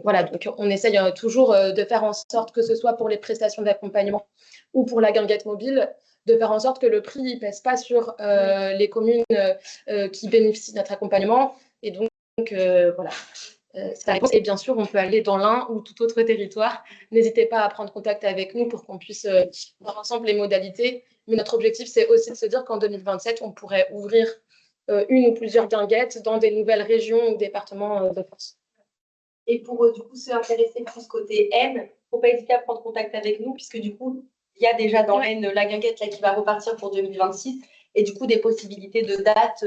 Voilà, donc on essaye toujours de faire en sorte que ce soit pour les prestations d'accompagnement ou pour la guinguette mobile, de faire en sorte que le prix ne pèse pas sur les communes qui bénéficient de notre accompagnement. Et donc voilà, c'est la réponse. Et bien sûr, on peut aller dans l'un ou tout autre territoire. N'hésitez pas à prendre contact avec nous pour qu'on puisse voir ensemble les modalités. Mais notre objectif, c'est aussi de se dire qu'en 2027, on pourrait ouvrir une ou plusieurs guinguettes dans des nouvelles régions ou départements de France. Et pour du coup ceux intéressés plus côté N, il ne faut pas hésiter à prendre contact avec nous, puisque du coup, il y a déjà dans N la guinguette là, qui va repartir pour 2026, et du coup des possibilités de dates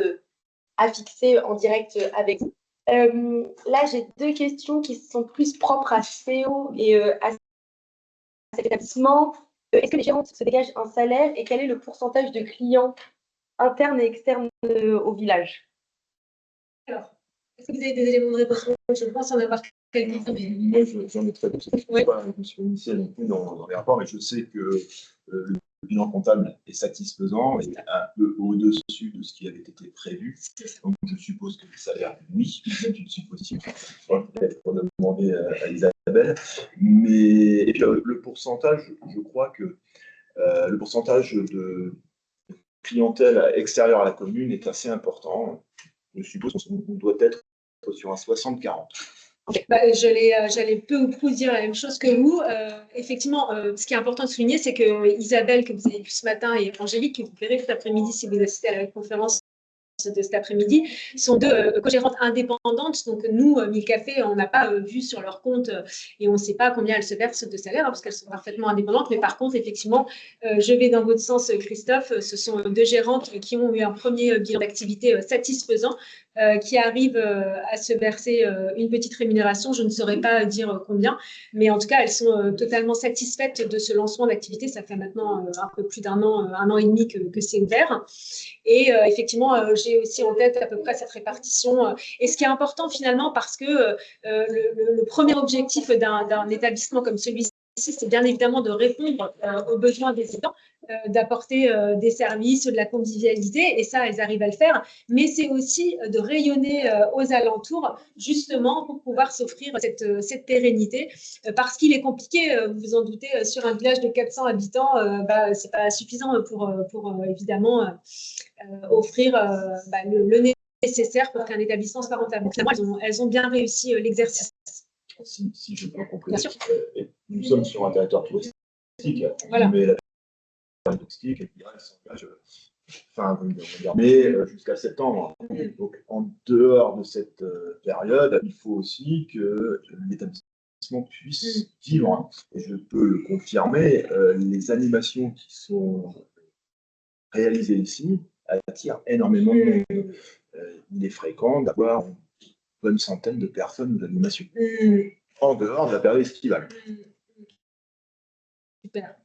à fixer en direct avec vous. Là, j'ai 2 questions qui sont plus propres à CO et à cet établissement. Est-ce que les gérantes se dégagent un salaire et quel est le pourcentage de clients internes et externes au village? Alors, est-ce que vous avez des éléments de réponse? Je pense en avoir quelques-uns. Moi, j'en ai très peu. Je ne suis pas initial non plus dans les rapports, mais je sais que le bilan comptable est satisfaisant et un peu au-dessus de ce qui avait été prévu. Donc, je suppose que le salaire, oui, c'est une supposition. Peut-être pour demander à Isabelle. Mais et puis, le pourcentage, je crois que le pourcentage de clientèle extérieure à la commune est assez important. Je suppose qu'on doit être sur un 60-40. Okay. J'allais peu ou prou dire la même chose que vous. Effectivement, ce qui est important de souligner, c'est que Isabelle, que vous avez vue ce matin, et Angélique, que vous verrez cet après-midi si vous assistez à la conférence de cet après-midi, sont 2 co-gérantes indépendantes. Donc, nous, 1000 Cafés, on n'a pas vu sur leur compte et on ne sait pas combien elles se versent de salaire, hein, parce qu'elles sont parfaitement indépendantes. Mais par contre, effectivement, je vais dans votre sens, Christophe. Ce sont 2 gérantes qui ont eu un premier bilan d'activité satisfaisant, qui arrivent à se verser une petite rémunération. Je ne saurais pas dire combien, mais en tout cas, elles sont totalement satisfaites de ce lancement d'activité. Ça fait maintenant un peu plus d'1 an et demi que c'est ouvert. Et effectivement, j'ai aussi en tête à peu près cette répartition. Et ce qui est important finalement, parce que le premier objectif d'un établissement comme celui-ci, c'est bien évidemment de répondre aux besoins des habitants, d'apporter des services, de la convivialité, et ça, elles arrivent à le faire. Mais c'est aussi de rayonner aux alentours, justement, pour pouvoir s'offrir cette pérennité. Parce qu'il est compliqué, vous vous en doutez, sur un village de 400 habitants, c'est pas suffisant pour évidemment offrir le nécessaire pour qu'un établissement soit rentable. Donc, finalement, elles ont bien réussi l'exercice. Si je peux compléter, nous sommes sur un territoire touristique, voilà. Mais la période touristique, elle s'engage fin avril, mais jusqu'à septembre. Donc, en dehors de cette période, il faut aussi que l'établissement puisse vivre. Et je peux le confirmer, les animations qui sont réalisées ici attirent énormément de monde. Il est fréquent d'avoir une bonne centaine de personnes d'animation. En dehors de la période estivale. Super.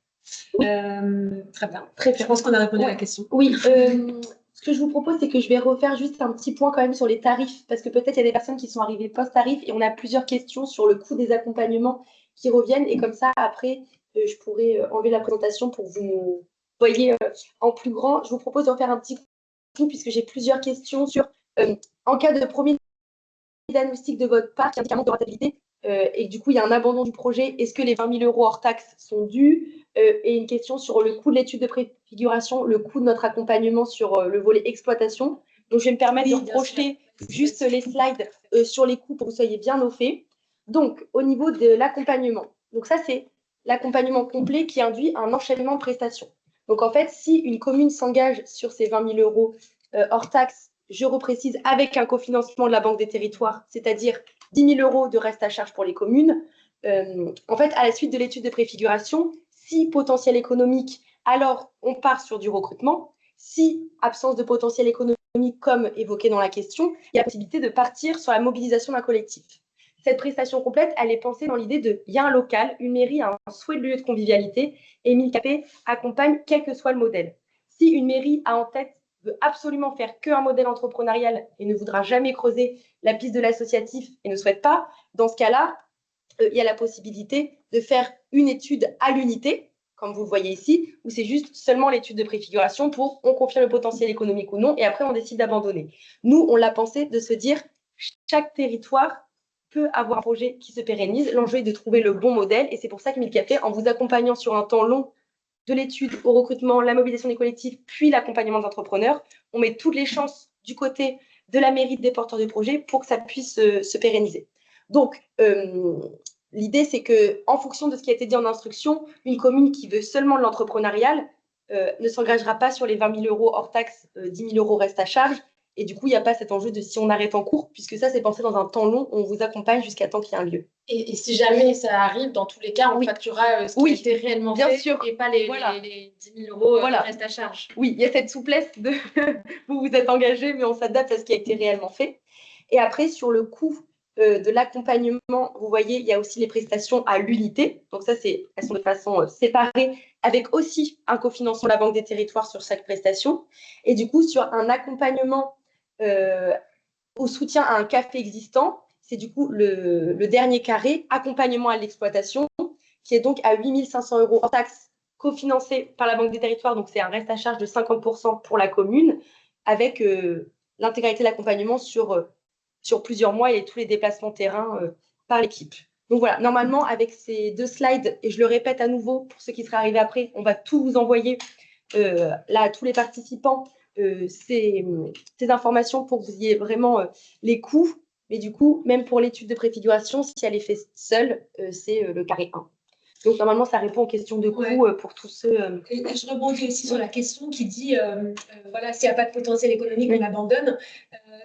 Très bien. Je pense qu'on a répondu à la question. Oui. Ce que je vous propose, c'est que je vais refaire juste un petit point quand même sur les tarifs, parce que peut-être il y a des personnes qui sont arrivées post-tarif et on a plusieurs questions sur le coût des accompagnements qui reviennent. Et comme ça, après, je pourrais enlever la présentation pour vous voyez en plus grand. Je vous propose de refaire un petit coup, puisque j'ai plusieurs questions sur, en cas de premier diagnostic de votre part, qui indique un manque de rentabilité, et du coup, il y a un abandon du projet. Est-ce que les 20 000 € hors taxes sont dus? Et une question sur le coût de l'étude de préfiguration, le coût de notre accompagnement sur le volet exploitation. Donc, je vais me permettre de projeter juste les slides sur les coûts pour que vous soyez bien au fait. Donc, au niveau de l'accompagnement, donc ça, c'est l'accompagnement complet qui induit un enchaînement de prestations. Donc, en fait, si une commune s'engage sur ces 20 000 € hors taxes, je reprécise, avec un cofinancement de la Banque des Territoires, c'est-à-dire 10 000 euros de reste à charge pour les communes. En fait, à la suite de l'étude de préfiguration, si potentiel économique, alors on part sur du recrutement. Si absence de potentiel économique, comme évoqué dans la question, il y a la possibilité de partir sur la mobilisation d'un collectif. Cette prestation complète, elle est pensée dans l'idée de, il y a un local, une mairie a un souhait de lieu de convivialité, et Mille Cafés accompagne quel que soit le modèle. Si une mairie a en tête, veut absolument faire qu'un modèle entrepreneurial et ne voudra jamais creuser la piste de l'associatif et ne souhaite pas, dans ce cas-là, il y a la possibilité de faire une étude à l'unité, comme vous le voyez ici, où c'est juste seulement l'étude de préfiguration pour on confirme le potentiel économique ou non, et après on décide d'abandonner. Nous, on l'a pensé de se dire, chaque territoire peut avoir un projet qui se pérennise. L'enjeu est de trouver le bon modèle, et c'est pour ça que Mille Cafés, en vous accompagnant sur un temps long de l'étude au recrutement, la mobilisation des collectifs, puis l'accompagnement des entrepreneurs, on met toutes les chances du côté de la mairie des porteurs de projets pour que ça puisse se pérenniser. Donc, l'idée, c'est qu'en fonction de ce qui a été dit en instruction, une commune qui veut seulement de l'entrepreneurial ne s'engagera pas sur les 20 000 euros hors taxe, 10 000 euros reste à charge. Et du coup, il n'y a pas cet enjeu de si on arrête en cours, puisque ça, c'est pensé dans un temps long, on vous accompagne jusqu'à temps qu'il y ait un lieu. Et si jamais ça arrive, dans tous les cas, on facturera ce qui a été réellement bien fait sûr. et pas les 10 000 euros de reste à charge. Oui, il y a cette souplesse de vous vous êtes engagé, mais on s'adapte à ce qui a été réellement fait. Et après, sur le coût de l'accompagnement, vous voyez, il y a aussi les prestations à l'unité. Donc ça, elles sont de façon séparée, avec aussi un cofinancement de la Banque des Territoires sur chaque prestation. Et du coup, sur un accompagnement au soutien à un café existant, c'est du coup le dernier carré, accompagnement à l'exploitation, qui est donc à 8 500 euros hors taxe, cofinancé par la Banque des Territoires. Donc c'est un reste à charge de 50% pour la commune, avec l'intégralité de l'accompagnement sur plusieurs mois et tous les déplacements terrain par l'équipe. Donc voilà, normalement, avec ces 2 slides, et je le répète à nouveau pour ceux qui seraient arrivés après, on va tout vous envoyer là à tous les participants, ces informations pour que vous ayez vraiment les coûts. Mais du coup, même pour l'étude de préfiguration, si elle est faite seule, c'est le carré 1. Donc, normalement, ça répond aux questions de coûts pour tous ceux… Et je rebondis aussi sur la question qui dit, voilà, s'il n'y a pas de potentiel économique, on abandonne.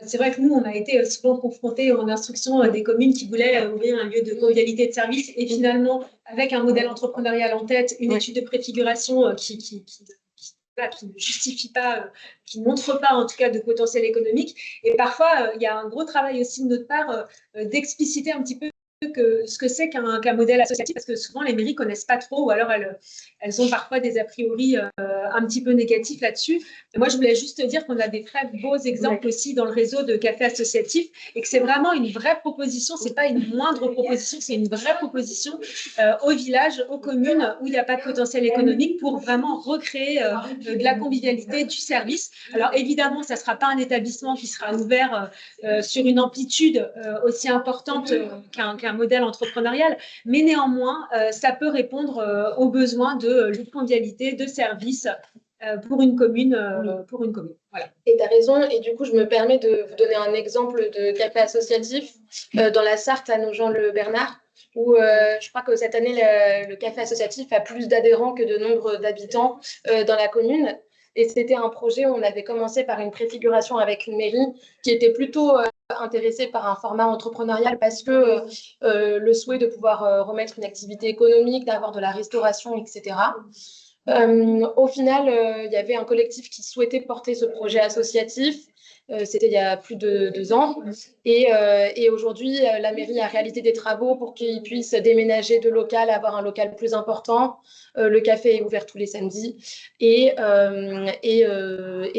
C'est vrai que nous, on a été souvent confrontés en instruction à des communes qui voulaient ouvrir un lieu de convivialité de service et finalement, avec un modèle entrepreneurial en tête, une étude de préfiguration qui ne justifie pas, qui ne montre pas en tout cas de potentiel économique. Et parfois, il y a un gros travail aussi de notre part d'expliciter un petit peu ce que c'est qu'un modèle associatif, parce que souvent les mairies ne connaissent pas trop, ou alors elles ont parfois des a priori un petit peu négatifs là-dessus. Moi, je voulais juste te dire qu'on a des très beaux exemples aussi dans le réseau de cafés associatifs, et que c'est vraiment une vraie proposition, c'est pas une moindre proposition, c'est une vraie proposition au village, aux communes où il n'y a pas de potentiel économique pour vraiment recréer de la convivialité, du service. Alors évidemment, ça ne sera pas un établissement qui sera ouvert sur une amplitude aussi importante qu'un modèle entrepreneurial, mais néanmoins, ça peut répondre aux besoins de convivialité, de service pour une commune. Voilà. Et tu as raison, et du coup, je me permets de vous donner un exemple de café associatif dans la Sarthe à Nogent-le-Bernard, où je crois que cette année, le café associatif a plus d'adhérents que de nombre d'habitants dans la commune. Et c'était un projet où on avait commencé par une préfiguration avec une mairie qui était plutôt intéressée par un format entrepreneurial parce que le souhait de pouvoir remettre une activité économique, d'avoir de la restauration, etc. Au final, il y avait un collectif qui souhaitait porter ce projet associatif. C'était il y a plus de 2 ans. Et aujourd'hui, la mairie a réalisé des travaux pour qu'ils puissent déménager de local, avoir un local plus important. Le café est ouvert tous les samedis et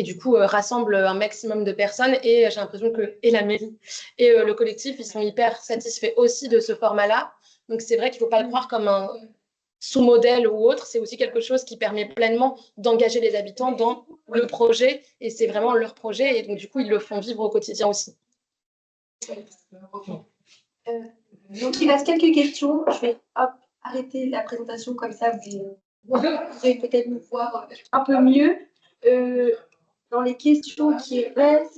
du coup rassemble un maximum de personnes. Et j'ai l'impression que et la mairie et le collectif, ils sont hyper satisfaits aussi de ce format-là. Donc c'est vrai qu'il ne faut pas le croire comme un sous-modèle ou autre, c'est aussi quelque chose qui permet pleinement d'engager les habitants dans le projet, et c'est vraiment leur projet, et donc du coup, ils le font vivre au quotidien aussi. Donc, il reste quelques questions. Je vais arrêter la présentation, comme ça, vous pourrez peut-être nous voir un peu mieux. Dans les questions qui restent,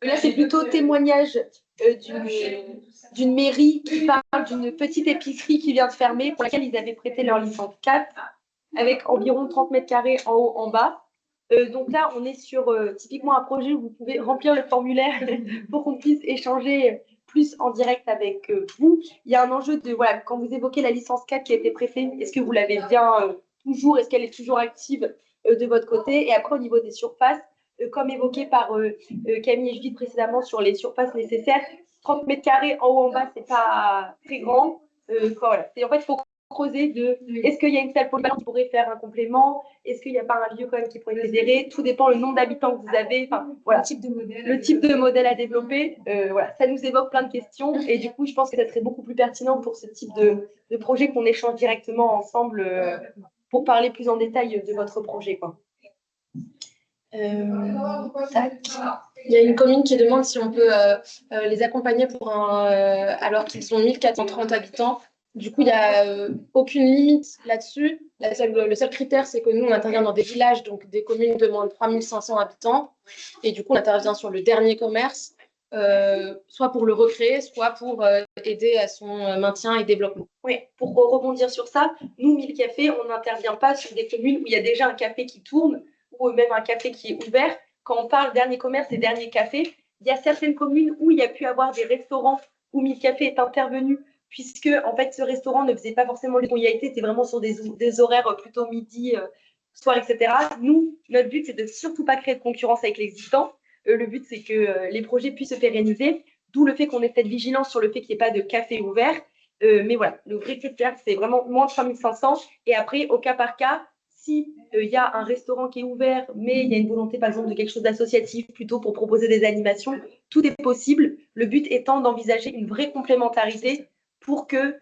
là, c'est plutôt témoignage d'une mairie qui parle d'une petite épicerie qui vient de fermer, pour laquelle ils avaient prêté leur licence 4, avec environ 30 mètres carrés en haut, en bas. Donc là, on est sur typiquement un projet où vous pouvez remplir le formulaire pour qu'on puisse échanger plus en direct avec vous. Il y a un enjeu de, voilà, quand vous évoquez la licence 4 qui a été préfet, est-ce que vous l'avez bien toujours, est-ce qu'elle est toujours active de votre côté? Et après, au niveau des surfaces, comme évoqué par Camille et Judith précédemment sur les surfaces nécessaires, 30 mètres carrés en haut en bas, c'est pas très grand. Voilà. En fait, il faut creuser de est-ce qu'il y a une salle polyvalente qui pourrait faire un complément, est-ce qu'il n'y a pas un lieu quand même qui pourrait être fédéré, tout dépend le nombre d'habitants que vous avez, enfin voilà, le type de modèle à développer, voilà, ça nous évoque plein de questions et du coup je pense que ça serait beaucoup plus pertinent pour ce type de projet qu'on échange directement ensemble pour parler plus en détail de votre projet, quoi. Tac. Il y a une commune qui demande si on peut les accompagner pour alors qu'ils ont 1430 habitants. Du coup, il n'y a aucune limite là-dessus. Le seul critère, c'est que nous, on intervient dans des villages, donc des communes de moins de 3500 habitants. Et du coup, on intervient sur le dernier commerce, soit pour le recréer, soit pour aider à son maintien et développement. Oui, pour rebondir sur ça, nous, 1000 cafés, on n'intervient pas sur des communes où il y a déjà un café qui tourne ou même un café qui est ouvert. Quand on parle dernier commerce et dernier café, il y a certaines communes où il y a pu avoir des restaurants où 1000 cafés est intervenu, puisque en fait, ce restaurant ne faisait pas forcément les convivialités, était vraiment sur des horaires plutôt midi, soir, etc. Nous, notre but, c'est de surtout pas créer de concurrence avec l'existant. Le but, c'est que les projets puissent se pérenniser, d'où le fait qu'on ait cette vigilance sur le fait qu'il n'y ait pas de café ouvert. Mais voilà, le vrai critère, c'est vraiment moins de 3500. Et après, au cas par cas, si y a un restaurant qui est ouvert, mais il y a une volonté, par exemple, de quelque chose d'associatif plutôt pour proposer des animations, tout est possible. Le but étant d'envisager une vraie complémentarité pour que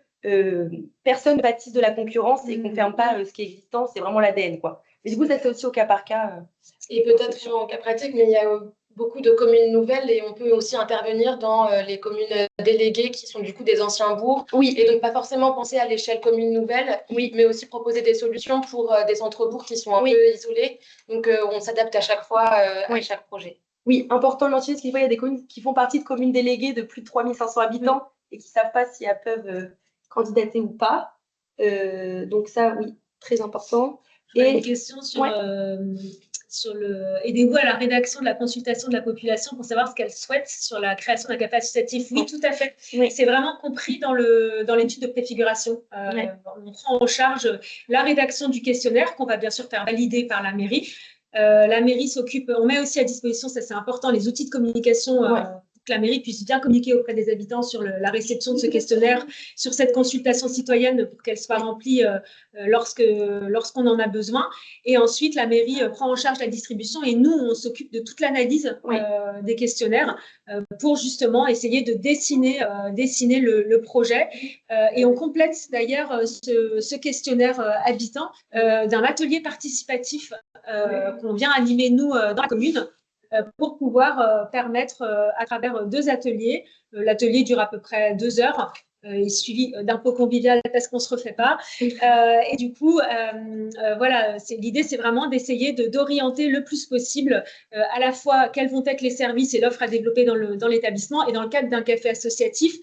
personne ne bâtisse de la concurrence et qu'on ne ferme pas ce qui est existant. C'est vraiment l'ADN, quoi. Mais du coup, ça, c'est aussi au cas par cas. Et peut-être en cas pratique, mais il y a beaucoup de communes nouvelles et on peut aussi intervenir dans les communes déléguées qui sont du coup des anciens bourgs. Oui. Et donc pas forcément penser à l'échelle commune nouvelle, oui, mais aussi proposer des solutions pour des centres-bourgs qui sont un peu isolés. Donc on s'adapte à chaque fois à chaque projet. Oui, important de mentionner, parce qu'il y a des communes qui font partie de communes déléguées de plus de 3500 habitants et qui ne savent pas si elles peuvent candidater ou pas. Donc ça, oui, très important. Et une question sur, aidez-vous à la rédaction de la consultation de la population pour savoir ce qu'elle souhaite sur la création d'un café associatif. Oui, tout à fait. Oui. C'est vraiment compris dans l'étude de préfiguration. On prend en charge la rédaction du questionnaire qu'on va bien sûr faire valider par la mairie. La mairie s'occupe, on met aussi à disposition, ça c'est important, les outils de communication pour que la mairie puisse bien communiquer auprès des habitants sur la réception de ce questionnaire, sur cette consultation citoyenne pour qu'elle soit remplie lorsqu'on en a besoin. Et ensuite, la mairie prend en charge la distribution et nous, on s'occupe de toute l'analyse des questionnaires pour justement essayer de dessiner le projet. Et on complète d'ailleurs ce questionnaire habitant d'un atelier participatif qu'on vient animer, nous, dans la commune, pour pouvoir permettre, à travers 2 ateliers, l'atelier dure à peu près 2 heures, est suivi d'un pot convivial parce qu'on ne se refait pas. Et du coup, voilà, l'idée, c'est vraiment d'essayer d'orienter le plus possible à la fois quels vont être les services et l'offre à développer dans l'établissement et dans le cadre d'un café associatif,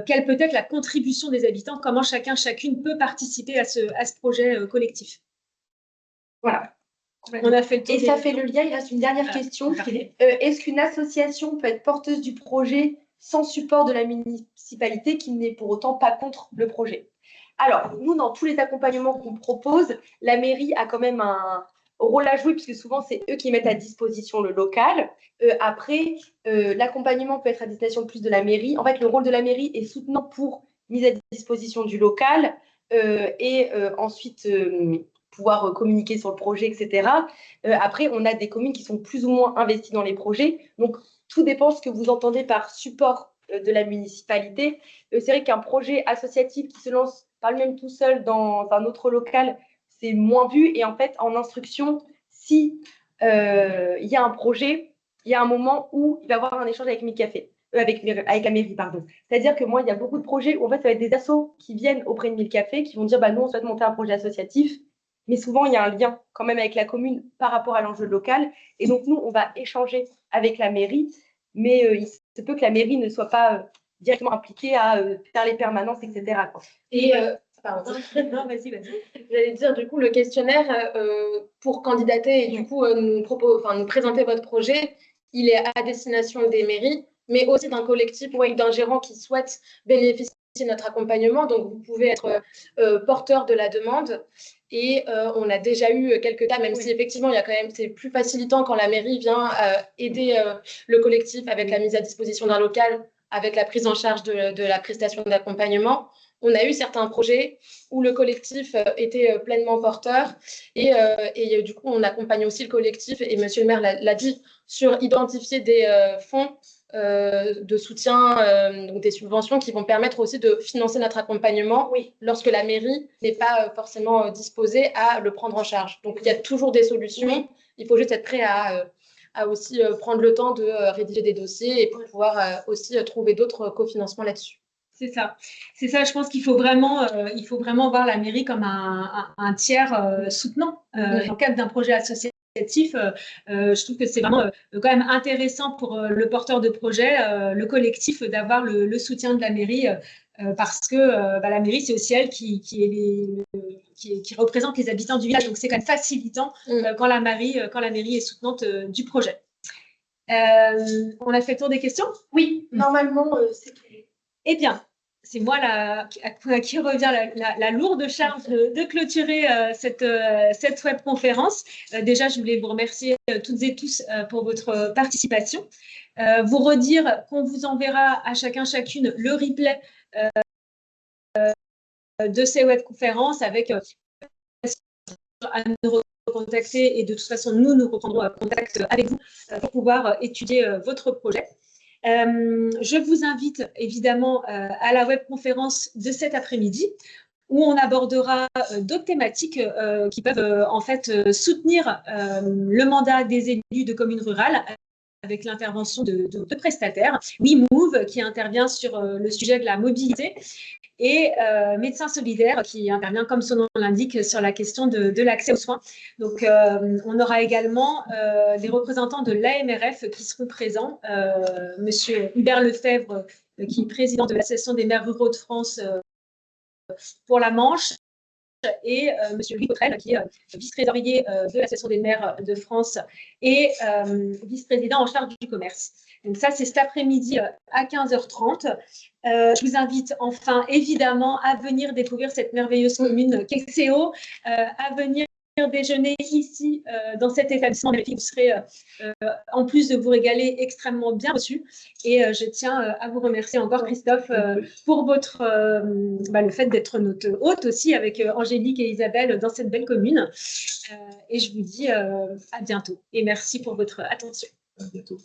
quelle peut être la contribution des habitants, comment chacune peut participer à ce projet collectif. Voilà. On a fait le tour. Et ça fait le lien, il reste une dernière question. Est-ce qu'une association peut être porteuse du projet sans support de la municipalité qui n'est pour autant pas contre le projet? Alors, nous, dans tous les accompagnements qu'on propose, la mairie a quand même un rôle à jouer puisque souvent, c'est eux qui mettent à disposition le local. Après, l'accompagnement peut être à destination plus de la mairie. En fait, le rôle de la mairie est soutenant pour mise à disposition du local et ensuite pouvoir communiquer sur le projet, etc. Après, on a des communes qui sont plus ou moins investies dans les projets. Donc, tout dépend de ce que vous entendez par support de la municipalité. C'est vrai qu'un projet associatif qui se lance par lui-même tout seul dans un autre local, c'est moins vu. Et en fait, en instruction, si il y a un projet, il y a un moment où il va y avoir un échange avec avec la mairie, pardon. C'est-à-dire que moi, il y a beaucoup de projets où en fait, ça va être des assos qui viennent auprès de 1000 cafés, qui vont dire, nous, on souhaite monter un projet associatif. Mais souvent, il y a un lien quand même avec la commune par rapport à l'enjeu local. Et donc, nous, on va échanger avec la mairie, mais il se peut que la mairie ne soit pas directement impliquée à faire les permanences, etc. quoi. Et pardon. Non, vas-y. J'allais dire, du coup, le questionnaire pour candidater et du coup nous présenter votre projet, il est à destination des mairies. mais aussi d'un collectif ou d'un gérant qui souhaite bénéficier de notre accompagnement. Donc, vous pouvez être porteur de la demande. Et on a déjà eu quelques cas, même si effectivement, il y a quand même, c'est plus facilitant quand la mairie vient aider le collectif avec la mise à disposition d'un local, avec la prise en charge de la prestation d'accompagnement. On a eu certains projets où le collectif était pleinement porteur et du coup, on accompagne aussi le collectif, et monsieur le maire l'a dit, sur identifier des fonds de soutien, donc des subventions qui vont permettre aussi de financer notre accompagnement lorsque la mairie n'est pas forcément disposée à le prendre en charge. Donc, il y a toujours des solutions. Il faut juste être prêt à aussi prendre le temps de rédiger des dossiers et pour pouvoir aussi trouver d'autres cofinancements là-dessus. C'est ça. Je pense qu'il faut vraiment voir la mairie comme un tiers soutenant dans le cadre d'un projet associatif. Je trouve que c'est vraiment quand même intéressant pour le porteur de projet, le collectif, d'avoir le soutien de la mairie parce que la mairie, c'est aussi elle qui représente les habitants du village. Donc, c'est quand même facilitant quand la mairie est soutenante du projet. On a fait le tour des questions? Oui, normalement, c'est tout. Eh bien, c'est moi à qui revient la lourde charge de clôturer cette webconférence. Déjà, je voulais vous remercier toutes et tous pour votre participation. Vous redire qu'on vous enverra à chacune le replay de ces webconférences avec à nous recontacter, et de toute façon, nous reprendrons contact avec vous pour pouvoir étudier votre projet. Je vous invite évidemment à la webconférence de cet après-midi où on abordera d'autres thématiques qui peuvent en fait soutenir le mandat des élus de communes rurales avec l'intervention de prestataires. WeMove qui intervient sur le sujet de la mobilité et Médecins Solidaires qui intervient, comme son nom l'indique, sur la question de l'accès aux soins. Donc, on aura également des représentants de l'AMRF qui seront présents. Monsieur Hubert Lefebvre, qui est président de l'Association des maires ruraux de France pour la Manche, et monsieur Louis Cotrel, qui est vice-trésorier de l'Association des maires de France et vice-président en charge du commerce. Donc ça, c'est cet après-midi à 15h30. Je vous invite enfin, évidemment, à venir découvrir cette merveilleuse commune qu'est Xéo, à venir déjeuner ici dans cet établissement. Vous serez, en plus de vous régaler, extrêmement bien reçus. Et je tiens à vous remercier encore, Christophe, pour votre, le fait d'être notre hôte aussi avec Angélique et Isabelle dans cette belle commune. Et je vous dis à bientôt. Et merci pour votre attention. À bientôt.